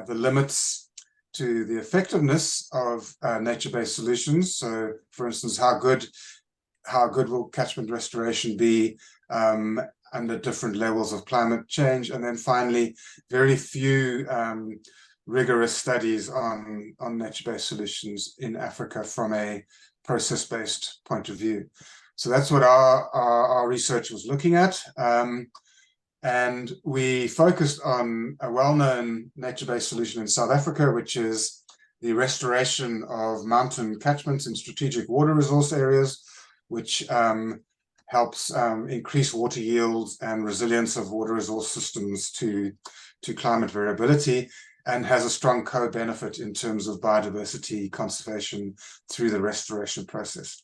the limits to the effectiveness of nature-based solutions. So, for instance, how good will catchment restoration be under different levels of climate change? And then finally, very few rigorous studies on nature-based solutions in Africa from a process-based point of view. So that's what our research was looking at. And we focused on a well-known nature-based solution in South Africa, which is the restoration of mountain catchments in strategic water resource areas, which helps increase water yields and resilience of water resource systems to climate variability, and has a strong co-benefit in terms of biodiversity conservation through the restoration process.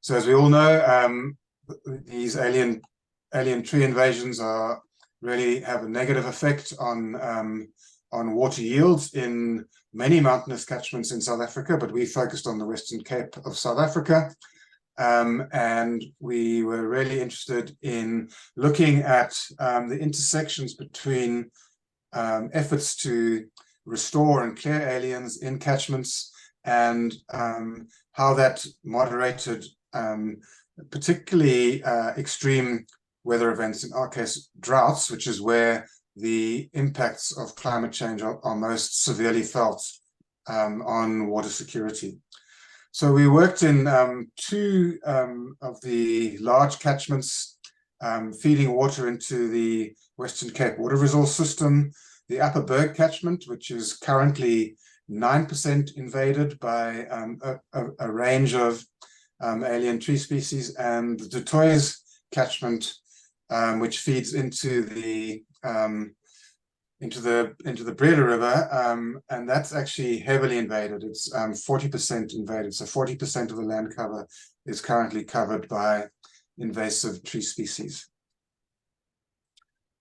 So as we all know, these alien tree invasions really have a negative effect on water yields in many mountainous catchments in South Africa, but we focused on the Western Cape of South Africa. and we were really interested in looking at the intersections between efforts to restore and clear aliens in catchments, and how that moderated particularly extreme weather events, in our case droughts, which is where the impacts of climate change are most severely felt on water security. So we worked in two of the large catchments feeding water into the Western Cape water resource system, the Upper Berg catchment, which is currently 9% invaded by a range of alien tree species, and the Du Toit catchment, which feeds into the Breda River, and that's actually heavily invaded. It's 40% invaded, so 40% of the land cover is currently covered by invasive tree species.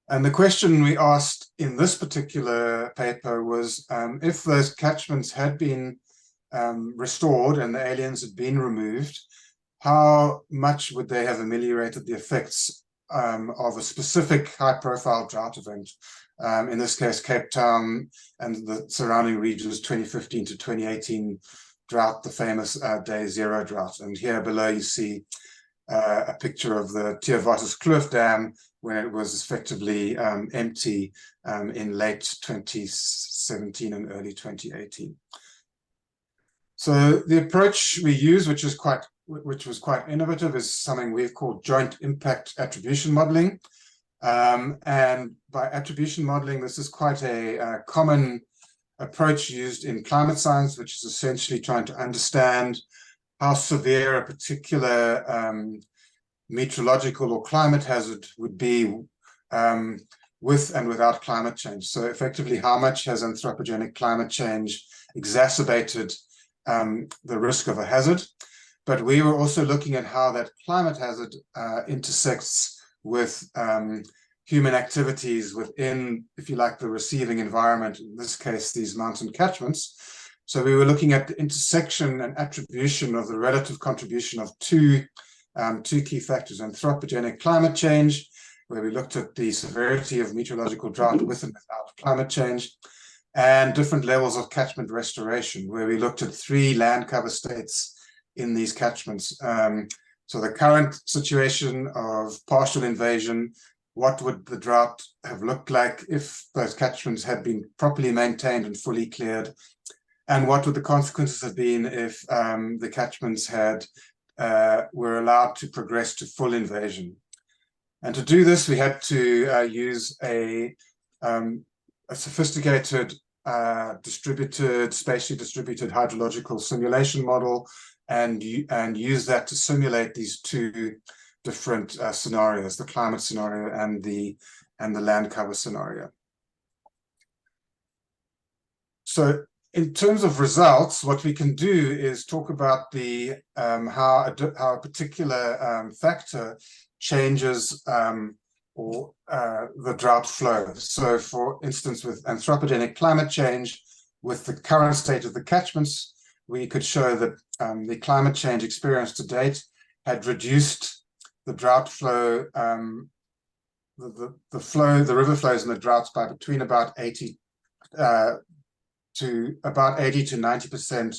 And the question we asked in this particular paper was, if those catchments had been restored and the aliens had been removed, how much would they have ameliorated the effects of a specific high-profile drought event? In this case, Cape Town and the surrounding regions, 2015 to 2018 drought, the famous Day Zero drought. And here below you see a picture of the Theovatus Kloof Dam when it was effectively empty in late 2017 and early 2018. So the approach we use, which was quite innovative, is something we've called joint impact attribution modeling. And by attribution modeling, this is quite a common approach used in climate science, which is essentially trying to understand how severe a particular meteorological or climate hazard would be with and without climate change. So effectively, how much has anthropogenic climate change exacerbated the risk of a hazard? But we were also looking at how that climate hazard intersects with human activities within, if you like, the receiving environment, in this case, these mountain catchments. So we were looking at the intersection and attribution of the relative contribution of two key factors: anthropogenic climate change, where we looked at the severity of meteorological drought with and without climate change, and different levels of catchment restoration, where we looked at 3 land cover states in these catchments. So the current situation of partial invasion, what would the drought have looked like if those catchments had been properly maintained and fully cleared? And what would the consequences have been if the catchments were allowed to progress to full invasion? And to do this, we had to use a sophisticated, spatially distributed hydrological simulation model, and use that to simulate these 2 different scenarios: the climate scenario and the land cover scenario. So in terms of results, what we can do is talk about the how a particular factor changes the drought flow. So for instance, with anthropogenic climate change, with the current state of the catchments, we could show that the climate change experienced to date had reduced the drought flow, the river flows in the droughts by between about 80 to 90%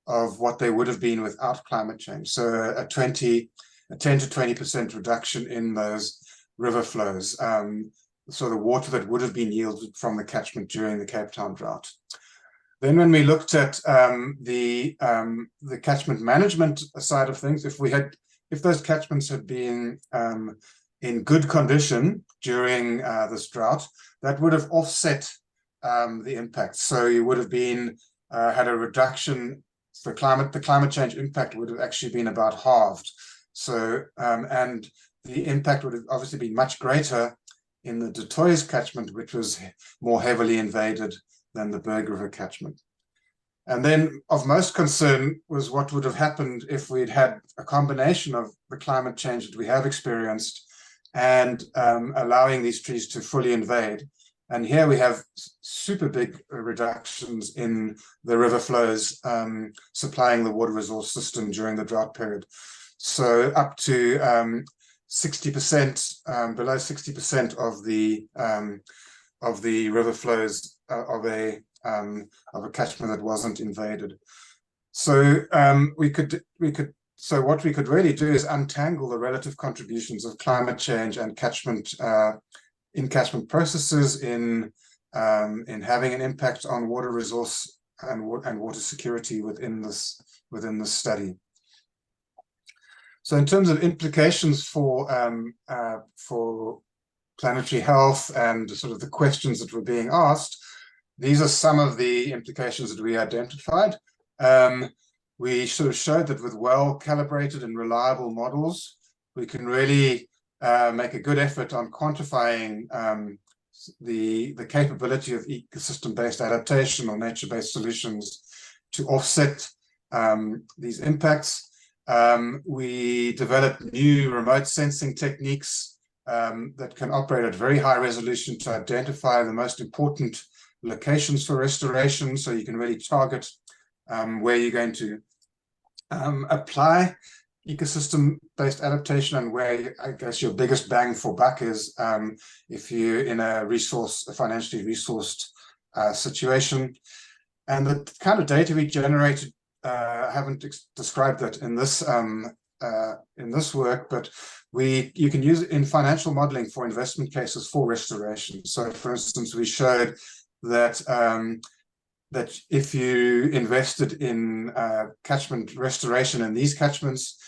of what they would have been without climate change. So a 10 to 20% reduction in those river flows. So the water that would have been yielded from the catchment during the Cape Town drought. Then when we looked at the catchment management side of things, if those catchments had been in good condition during this drought, that would have offset the impact. So you would have been had a reduction. The climate change impact would have actually been about halved. So and the impact would have obviously been much greater in the Du Toit catchment, which was more heavily invaded than the Berg River catchment. And then of most concern was what would have happened if we'd had a combination of the climate change that we have experienced and allowing these trees to fully invade. And here we have super big reductions in the river flows supplying the water resource system during the drought period. So up to 60%, below 60% of the river flows of a catchment that wasn't invaded. So so what we could really do is untangle the relative contributions of climate change and catchment in catchment processes in having an impact on water resource and water security within this study. So in terms of implications for planetary health and sort of the questions that were being asked, these are some of the implications that we identified. We sort of showed that with well-calibrated and reliable models, we can really make a good effort on quantifying the capability of ecosystem-based adaptation or nature-based solutions to offset these impacts. We developed new remote sensing techniques that can operate at very high resolution to identify the most important locations for restoration, so you can really target where you're going to apply ecosystem-based adaptation and where I guess your biggest bang for buck is if you're in a financially resourced situation. And the kind of data we generated, I haven't described that in this work, but you can use it in financial modeling for investment cases for restoration. So for instance, we showed that that if you invested in catchment restoration in these catchments,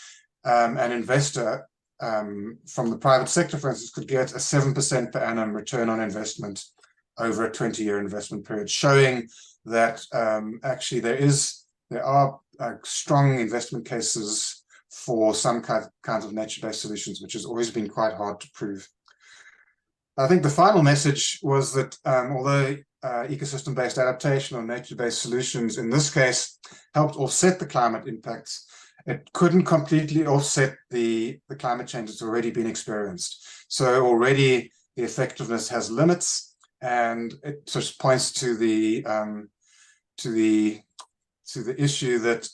an investor from the private sector, for instance, could get a 7% per annum return on investment over a 20-year investment period, showing that actually there are strong investment cases for some kinds of nature-based solutions, which has always been quite hard to prove. I think the final message was that although ecosystem-based adaptation or nature-based solutions in this case helped offset the climate impacts, it couldn't completely offset the climate change that's already been experienced. So already the effectiveness has limits, and it just points to the issue that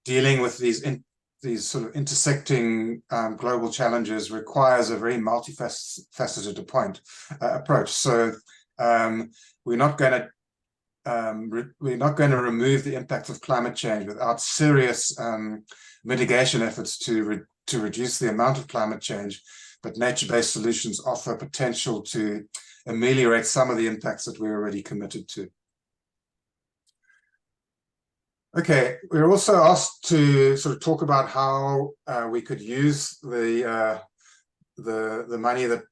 dealing with these sort of intersecting global challenges requires a very multifaceted approach. So we're not going to remove the impact of climate change without serious mitigation efforts to reduce the amount of climate change, but nature-based solutions offer potential to ameliorate some of the impacts that we're already committed to. Okay, we were also asked to sort of talk about how we could use the money that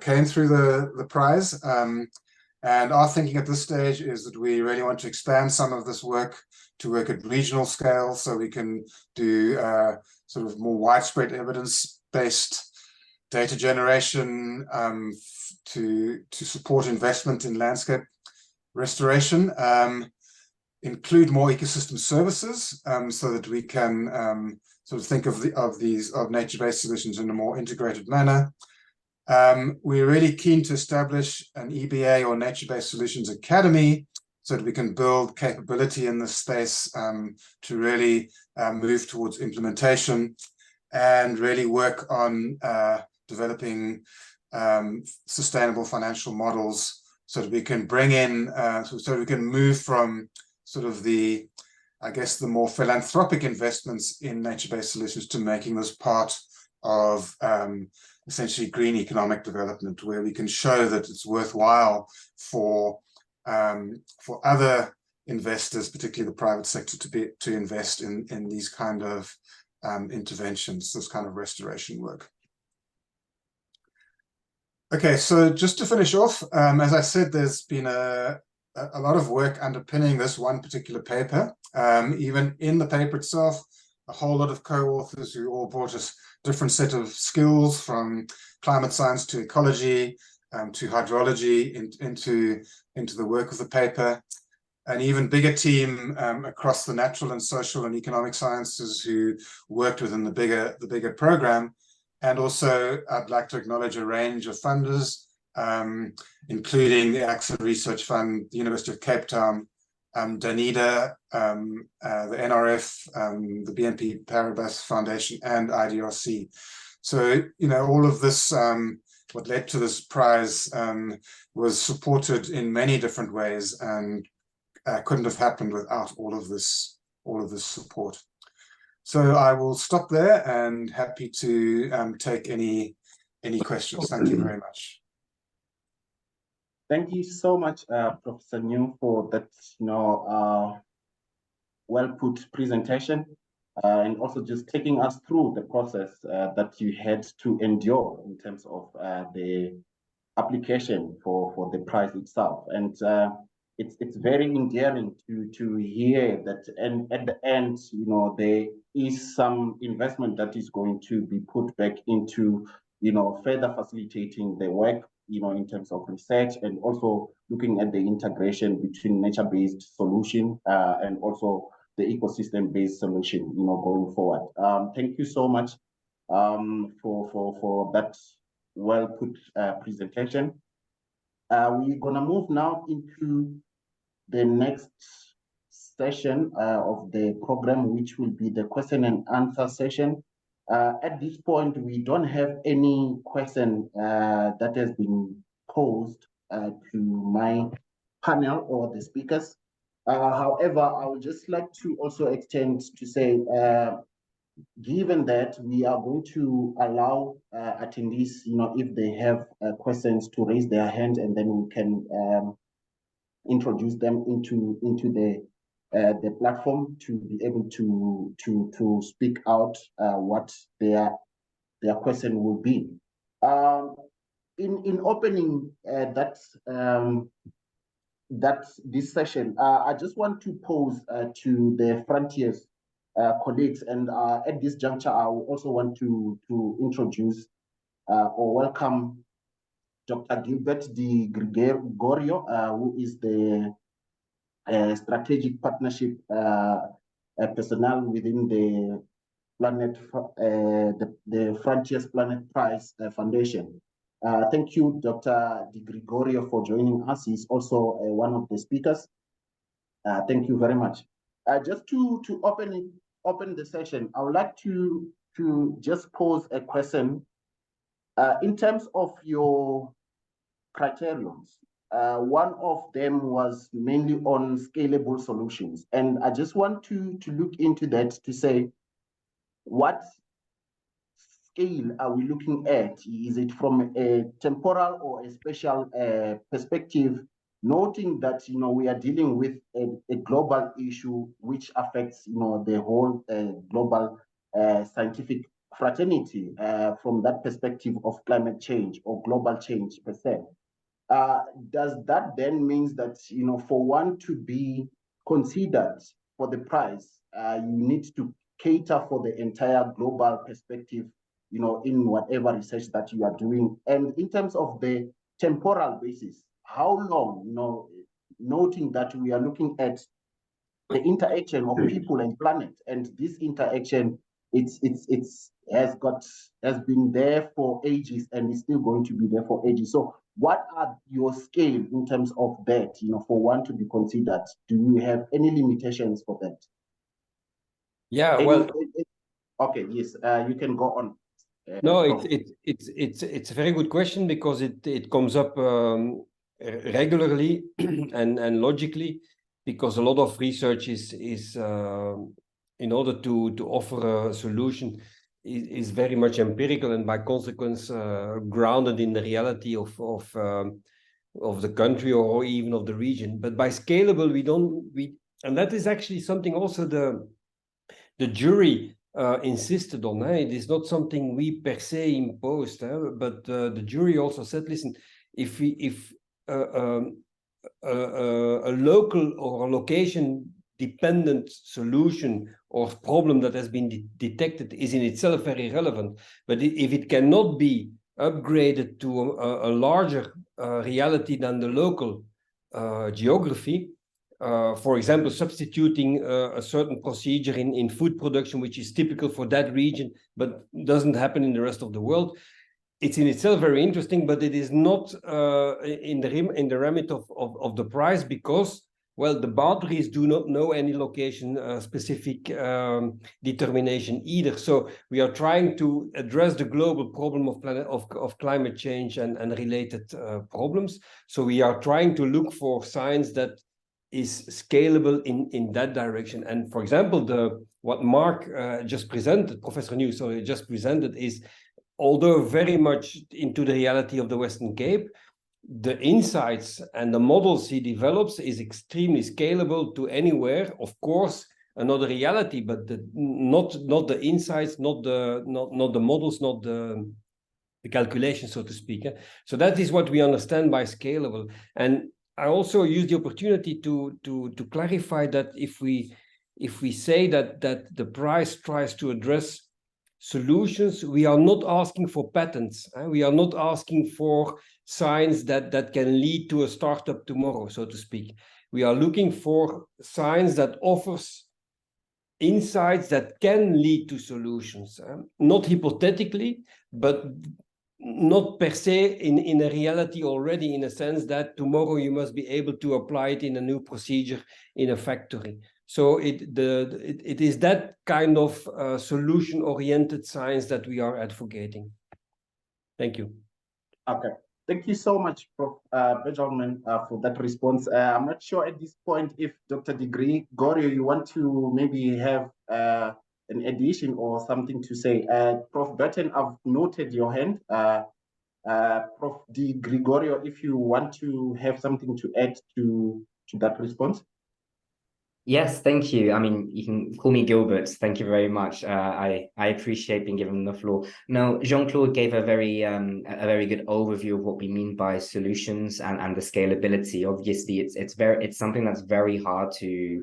came through the prize. And our thinking at this stage is that we really want to expand some of this work to work at regional scale, so we can do sort of more widespread evidence-based data generation to support investment in landscape restoration. Include more ecosystem services so that we can sort of think of nature-based solutions in a more integrated manner. We're really keen to establish an EBA or Nature-Based Solutions Academy so that we can build capability in this space to really move towards implementation and really work on developing sustainable financial models so that we can bring in, so we can move from sort of I guess, the more philanthropic investments in nature-based solutions to making this part of essentially green economic development, where we can show that it's worthwhile for other investors, particularly the private sector, to invest in these kind of interventions, this kind of restoration work. Okay, so just to finish off, as I said, there's been a lot of work underpinning this one particular paper. Even in the paper itself, a whole lot of co-authors who all brought us different set of skills, from climate science to ecology to hydrology into the work of the paper. An even bigger team across the natural and social and economic sciences who worked within the bigger program. And also, I'd like to acknowledge a range of funders, including the ASSAf Research Fund, the University of Cape Town, Danida, the NRF, the BNP Paribas Foundation, and IDRC. So, you know, all of this, what led to this prize was supported in many different ways, and couldn't have happened without all of this support. So I will stop there and happy to take any questions. Thank you very much. Thank you so much, Professor New, for that, you know, well-put presentation, and also just taking us through the process that you had to endure in terms of the application for the prize itself. And it's very endearing to hear that, and at the end, you know, there is some investment that is going to be put back into, you know, further facilitating the work, you know, in terms of research, and also looking at the integration between nature-based solution and also the ecosystem-based solution, you know, going forward. Thank you so much for that well-put presentation. We're gonna move now into the next session of the program, which will be the question and answer session. At this point, we don't have any question that has been posed to my panel or the speakers. However, I would just like to also extend to say, given that we are going to allow attendees, you know, if they have questions, to raise their hand, and then we can introduce them into the platform to be able to speak out what their question will be. In opening this session, I just want to pose to the Frontiers colleagues, and at this juncture, I also want to introduce or welcome Dr. Gilbert Di Gregorio, who is the strategic partnership personnel within the the Frontiers Planet Prize Foundation. Thank you, Dr. Di Gregorio, for joining us. He's also one of the speakers. Thank you very much. Just to open the session, I would like to just pose a question. In terms of your criterions, one of them was mainly on scalable solutions. And I just want to look into that to say, what scale are we looking at? Is it from a temporal or a spatial perspective, noting that, you know, we are dealing with a global issue which affects, you know, the whole global scientific fraternity from that perspective of climate change or global change per se. Does that then means that, you know, for one to be considered for the prize, you need to cater for the entire global perspective, you know, in whatever research that you are doing? And in terms of the temporal basis, how long, you know, noting that we are looking at the interaction of people and planet, and this interaction, has been there for ages and is still going to be there for ages. So what are your scale in terms of that, you know, for one to be considered? Do you have any limitations for that? Yeah, well, okay, yes, you can go on. No, it's a very good question, because it comes up regularly and logically, because a lot of research is in order to offer a solution is very much empirical, and by consequence grounded in the reality of the country or even of the region. But by scalable, and that is actually something also the jury insisted on. It is not something we per se imposed, but the jury also said, listen, if a local or a location dependent solution or problem that has been detected is in itself very relevant, but if it cannot be upgraded to a larger reality than the local geography, for example, substituting a certain procedure in food production, which is typical for that region, but doesn't happen in the rest of the world, it's in itself very interesting, but it is not in the remit of the prize, because Well, the boundaries do not know any location-specific determination either. So we are trying to address the global problem of climate change and related problems. So we are trying to look for science that is scalable in that direction. And for example, what Mark just presented, Professor New, just presented, is although very much into the reality of the Western Cape, the insights and the models he develops is extremely scalable to anywhere. Of course, another reality, but not the insights, not the models, not the calculation, so to speak. So that is what we understand by scalable. And I also use the opportunity to clarify that if we say that the prize tries to address solutions, we are not asking for patents. We are not asking for science that can lead to a startup tomorrow, so to speak. We are looking for science that offers insights that can lead to solutions, not hypothetically, but not per se in a reality already, in a sense that tomorrow you must be able to apply it in a new procedure in a factory. So it is that kind of solution-oriented science that we are advocating. Thank you. Okay. Thank you so much, Prof. Benjamin, for that response. I'm not sure at this point if Dr. Gregorio, you want to maybe have an addition or something to say. Prof. Burton, I've noted your hand. Prof. Gregorio, if you want to have something to add to that response. Yes, thank you. I mean, you can call me Gilbert. Thank you very much. I appreciate being given the floor. Now, Jean-Claude gave a very good overview of what we mean by solutions and the scalability. Obviously, it's something that's very hard to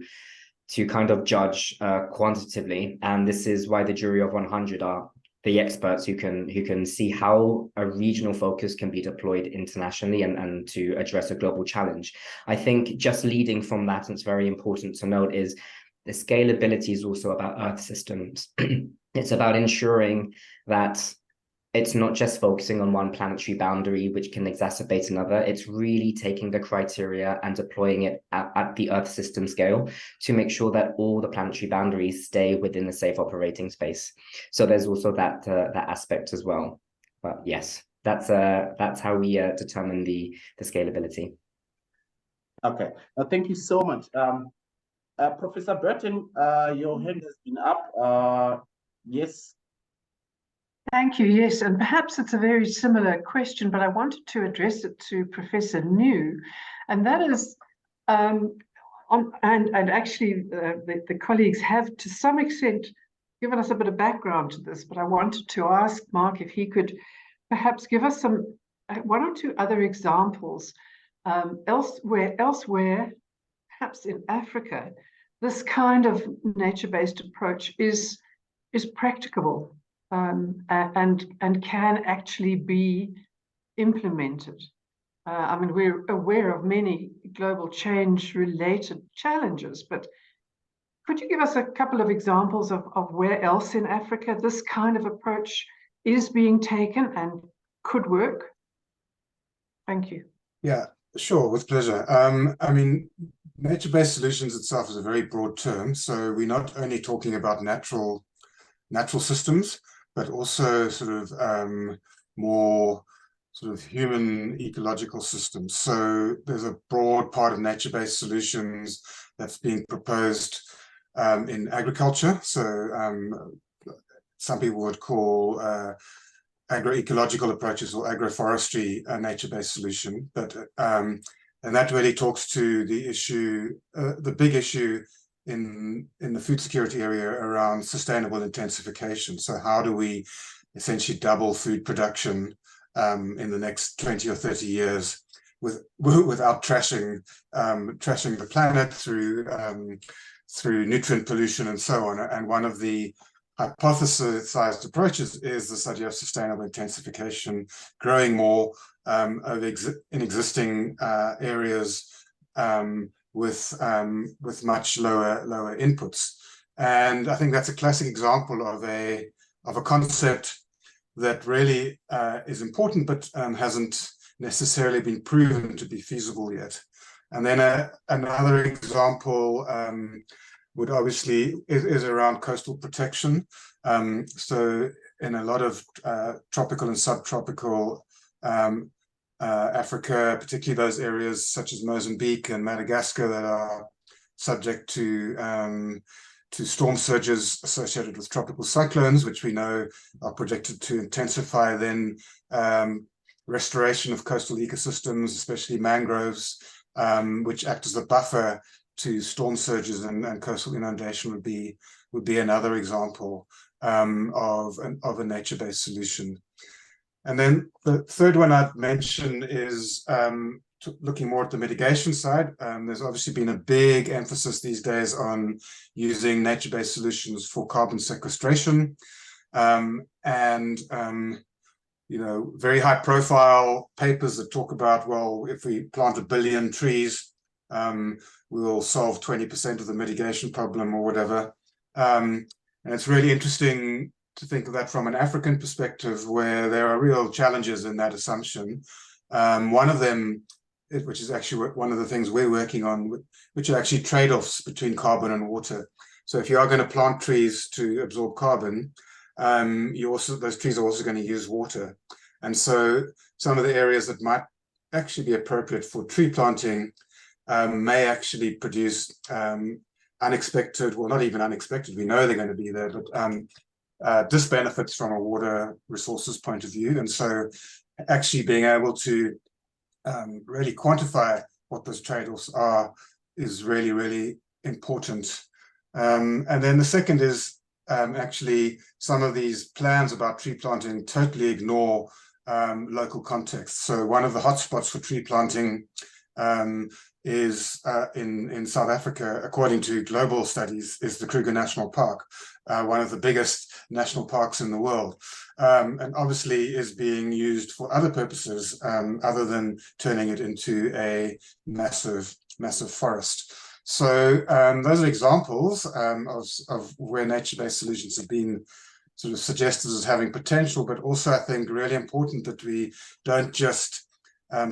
kind of judge quantitatively, and this is why the jury of 100 are the experts who can see how a regional focus can be deployed internationally and to address a global challenge. I think just leading from that, and it's very important to note, is the scalability is also about Earth systems. It's about ensuring that it's not just focusing on one planetary boundary, which can exacerbate another. It's really taking the criteria and deploying it at the Earth system scale to make sure that all the planetary boundaries stay within the safe operating space. So there's also that aspect as well. But yes, that's how we determine the scalability. Okay, thank you so much. Professor Burton, your hand has been up. Yes. Thank you. Yes, and perhaps it's a very similar question, but I wanted to address it to Professor New, and that is, and actually the colleagues have to some extent given us a bit of background to this, but I wanted to ask Mark if he could perhaps give us one or two other examples elsewhere, perhaps in Africa, this kind of nature-based approach is practicable. And can actually be implemented. I mean, we're aware of many global change-related challenges, but could you give us a couple of examples of where else in Africa this kind of approach is being taken and could work? Thank you. Yeah, sure, with pleasure. I mean, nature-based solutions itself is a very broad term, so we're not only talking about natural systems, but also sort of more sort of human ecological systems. So there's a broad part of nature-based solutions that's being proposed in agriculture. So some people would call agroecological approaches or agroforestry a nature-based solution. But and that really talks to the issue, the big issue in the food security area around sustainable intensification. So how do we essentially double food production in the next 20 or 30 years without trashing the planet through nutrient pollution and so on? And one of the hypothesized approaches is this idea of sustainable intensification, growing more in existing areas with much lower inputs. And I think that's a classic example of a concept that really is important, but hasn't necessarily been proven to be feasible yet. And then another example would obviously is around coastal protection. So in a lot of tropical and subtropical Africa, particularly those areas such as Mozambique and Madagascar that are subject to storm surges associated with tropical cyclones, which we know are projected to intensify, then restoration of coastal ecosystems, especially mangroves, which act as a buffer to storm surges and coastal inundation would be another example of a nature-based solution. And then the third one I'd mention is looking more at the mitigation side. There's obviously been a big emphasis these days on using nature-based solutions for carbon sequestration, you know, very high-profile papers that talk about, well, if we plant 1 billion trees, we will solve 20% of the mitigation problem or whatever. And it's really interesting to think of that from an African perspective, where there are real challenges in that assumption. One of them, which is actually one of the things we're working on, which are actually trade-offs between carbon and water. So if you are going to plant trees to absorb carbon, those trees are also going to use water. And so some of the areas that might actually be appropriate for tree planting may actually produce unexpected, well, not even unexpected, we know they're going to be there, but disbenefits from a water resources point of view. And so actually being able to really quantify what those trade-offs are is really, really important. And then the second is actually some of these plans about tree planting totally ignore local context. So one of the hotspots for tree planting is in South Africa, according to global studies, is the Kruger National Park, one of the biggest national parks in the world, and obviously is being used for other purposes other than turning it into a massive forest. So those are examples of where nature-based solutions have been sort of suggested as having potential, but also I think really important that we don't just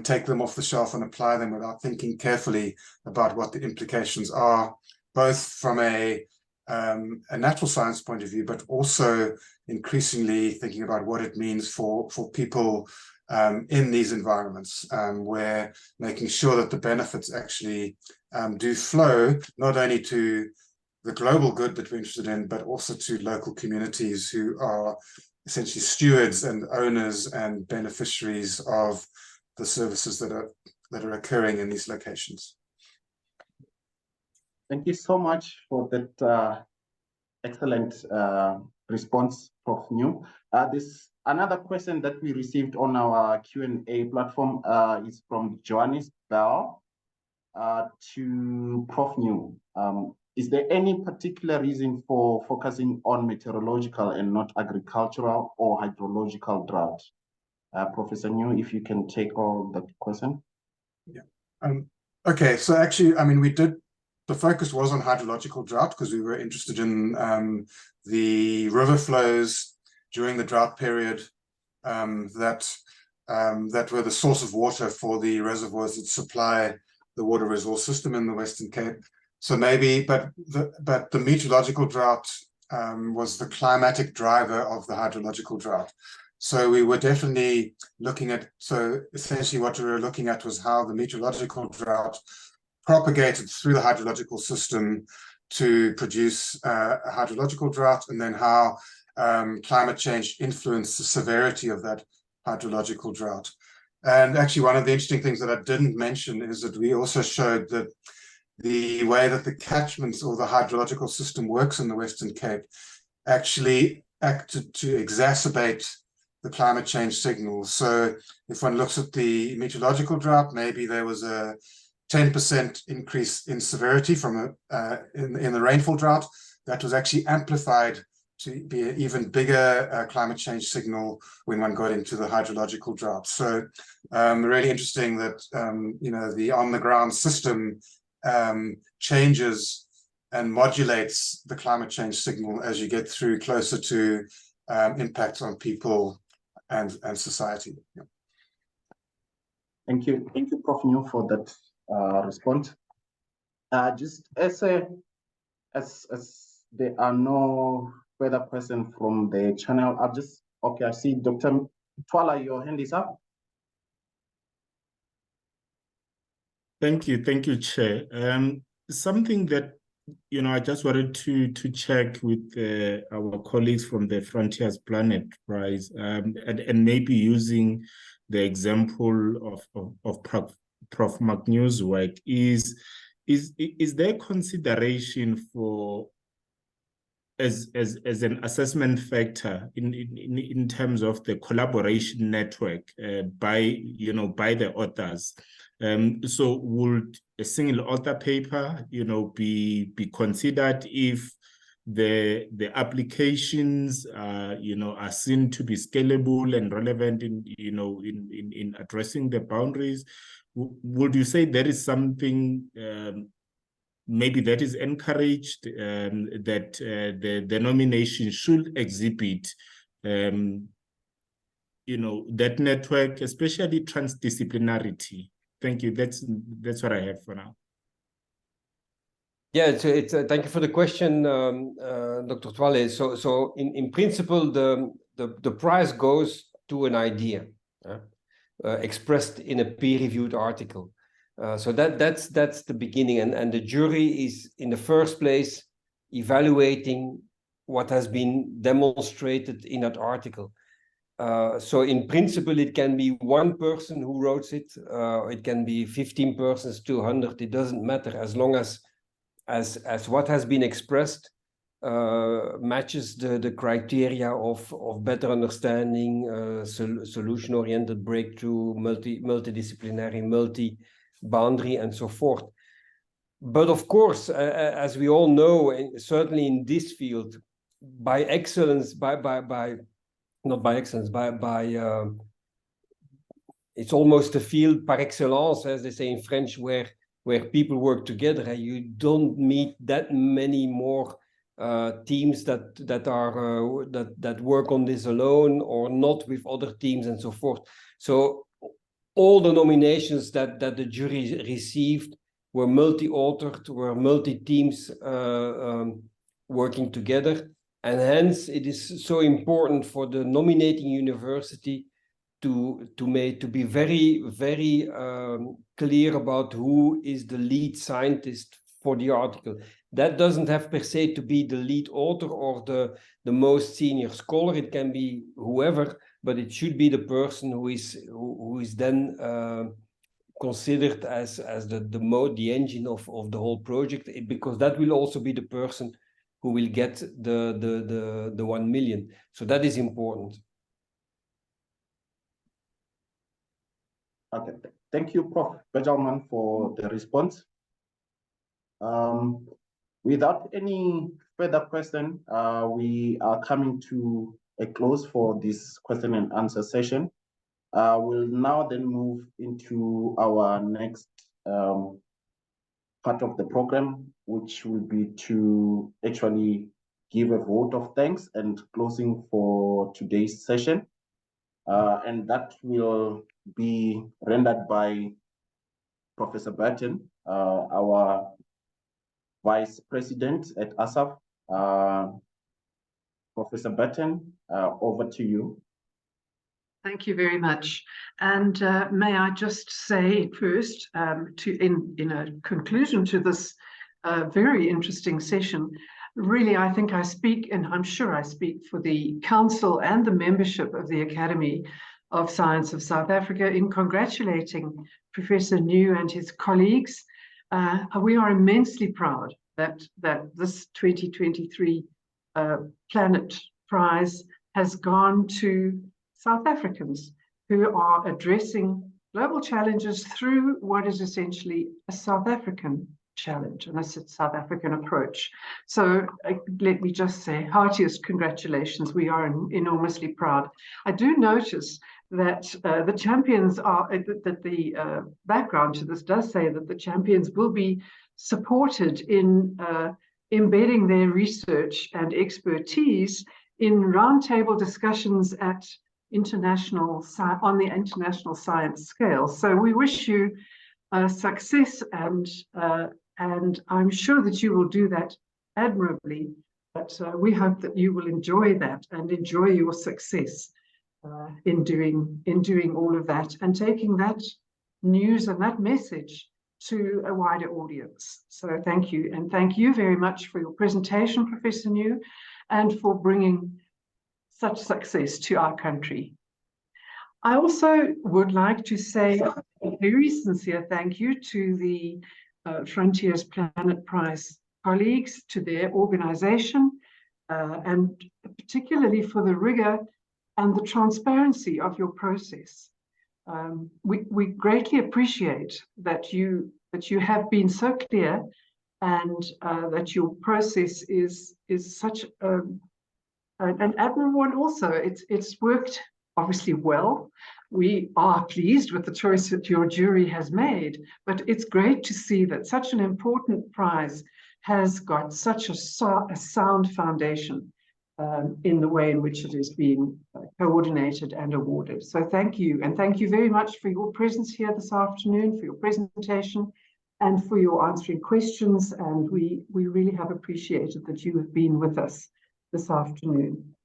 take them off the shelf and apply them without thinking carefully about what the implications are, both from a natural science point of view, but also increasingly thinking about what it means for people in these environments, where making sure that the benefits actually do flow not only to the global good that we're interested in, but also to local communities who are essentially stewards and owners and beneficiaries of the services that are occurring in these locations. Thank you so much for that excellent response, Prof. New. This another question that we received on our Q&A platform is from Johannes Bell to Prof. New. Is there any particular reason for focusing on meteorological and not agricultural or hydrological drought? Professor New, if you can take on that question. Yeah. Okay, so actually, I mean, the focus was on hydrological drought because we were interested in the river flows during the drought period that were the source of water for the reservoirs that supply the water resource system in the Western Cape. So maybe, but the meteorological drought was the climatic driver of the hydrological drought. So we were definitely looking at, so essentially what we were looking at was how the meteorological drought propagated through the hydrological system to produce a hydrological drought, and then how climate change influenced the severity of that hydrological drought. And actually one of the interesting things that I didn't mention is that we also showed that the way that the catchments or the hydrological system works in the Western Cape actually acted to exacerbate the climate change signals. So if one looks at the meteorological drought, maybe there was a 10% increase in severity from in the rainfall drought that was actually amplified to be an even bigger climate change signal when one got into the hydrological drought. So really interesting that you know, the on-the-ground system changes and modulates the climate change signal as you get through closer to impacts on people and society. Yeah. Thank you, Prof. New, for that respond. Just as there are no further questions from the channel, I see Dr. Twala, your hand is up. Thank you, Chair. Something that I just wanted to check with our colleagues from the Frontiers Planet Prize, and maybe using the example of Prof. McNew's work, is there consideration for as an assessment factor in terms of the collaboration network by the authors? So would a single author paper be considered if the applications are seen to be scalable and relevant in addressing the boundaries? Would you say there is something maybe that is encouraged, that the nomination should exhibit that network, especially transdisciplinarity? Thank you. That's what I have for now. Yeah, it's thank you for the question, Dr. Twale. So in principle, the prize goes to an idea expressed in a peer-reviewed article. So that's the beginning, and the jury is in the first place evaluating what has been demonstrated in that article. So in principle, it can be one person who wrote it, it can be 15 persons, 200, it doesn't matter, as long as what has been expressed matches the criteria of better understanding, solution-oriented breakthrough, multidisciplinary, multi-boundary, and so forth. But of course, as we all know, certainly in this field, by excellence, it's almost a field par excellence, as they say in French, where people work together. You don't meet that many more teams that work on this alone or not with other teams and so forth. So all the nominations that the jury received were multi-authored, were multi-teams working together. And hence, it is so important for the nominating university to be very, very clear about who is the lead scientist for the article. That doesn't have per se to be the lead author or the most senior scholar. It can be whoever, but it should be the person who is then considered as the engine of the whole project, because that will also be the person who will get the 1 million. So that is important. Okay, thank you, Prof. Benjamin, for the response. Without any further question, we are coming to a close for this question and answer session. We'll now then move into our next part of the program, which will be to actually give a vote of thanks and closing for today's session. And that will be rendered by Professor Burton, our Vice President at ASSAf. Professor Burton, over to you. Thank you very much. And may I just say first, in a conclusion to this very interesting session, really, I think I speak, and I'm sure I speak for the Council and the membership of the Academy of Science of South Africa in congratulating Professor New and his colleagues. We are immensely proud that this 2023 Planet Prize has gone to South Africans who are addressing global challenges through what is essentially a South African challenge and a South African approach. So let me just say heartiest congratulations. We are enormously proud. I do notice that the champions are, that the background to this does say that the champions will be supported in embedding their research and expertise in roundtable discussions at on the international science scale. So we wish you success, and I'm sure that you will do that admirably. But we hope that you will enjoy that and enjoy your success in doing all of that and taking that news and that message to a wider audience. So thank you, and thank you very much for your presentation, Professor New, and for bringing such success to our country. I also would like to say a very sincere thank you to the Frontiers Planet Prize colleagues, to their organization, and particularly for the rigor and the transparency of your process. We greatly appreciate that you have been so clear, and that your process is such an admirable one. Also, it's worked obviously well. We are pleased with the choice that your jury has made, but it's great to see that such an important prize has got such a sound foundation in the way in which it is being coordinated and awarded. So thank you, and thank you very much for your presence here this afternoon, for your presentation, and for your answering questions. And we really have appreciated that you have been with us this afternoon.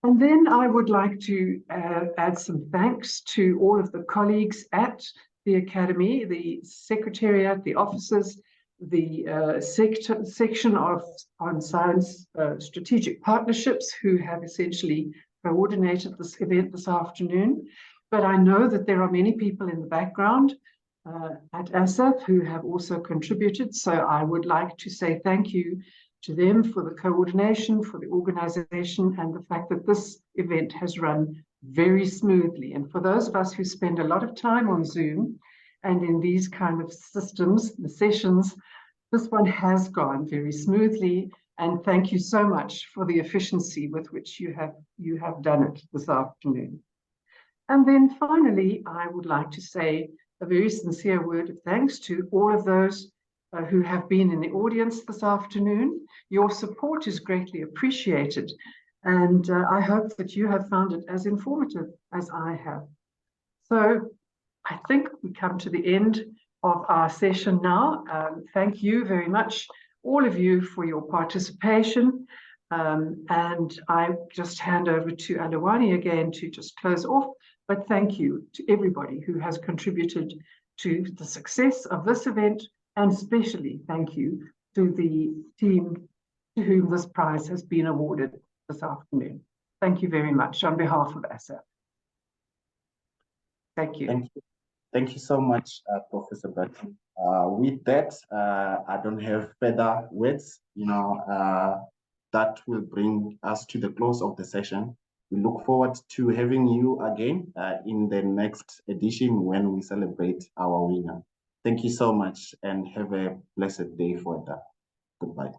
And then I would like to add some thanks to all of the colleagues at the Academy, the Secretariat, the officers, the section on science strategic partnerships, who have essentially coordinated this event this afternoon. But I know that there are many people in the background at ASSAf who have also contributed. So I would like to say thank you to them for the coordination, for the organization, and the fact that this event has run very smoothly. And for those of us who spend a lot of time on Zoom and in these kind of systems, the sessions, this one has gone very smoothly. And thank you so much for the efficiency with which you have done it this afternoon. And then finally, I would like to say a very sincere word of thanks to all of those who have been in the audience this afternoon. Your support is greatly appreciated, and I hope that you have found it as informative as I have. So I think we come to the end of our session now. Thank you very much, all of you, for your participation. And I just hand over to Alawani again to just close off. But thank you to everybody who has contributed to the success of this event, and especially thank you to the team to whom this prize has been awarded this afternoon. Thank you very much on behalf of ASSAf. Thank you. Thank you so much, Professor Burton. With that, I don't have further words. That will bring us to the close of the session. We look forward to having you again in the next edition when we celebrate our winner. Thank you so much, and have a blessed day for that. Goodbye.